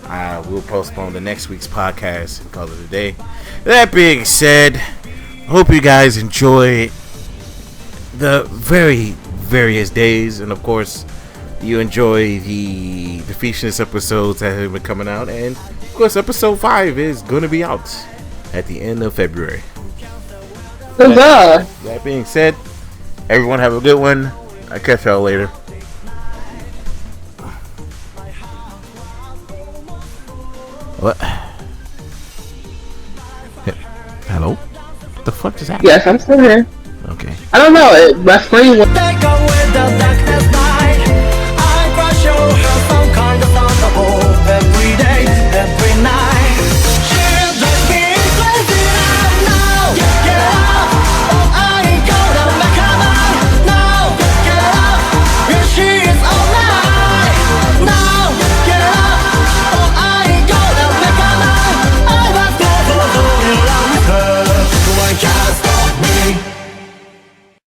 Speaker 1: I will postpone the next week's podcast and call it a day. That being said, hope you guys enjoy the very various days, and of course, you enjoy the Defeationist episodes that have been coming out, and of course episode 5 is going to be out at the end of February. That being said, everyone have a good one. I'll catch y'all later. What? Hello? What the fuck just happened?
Speaker 2: Yes, I'm still here.
Speaker 1: Okay.
Speaker 2: I don't know. My screen was...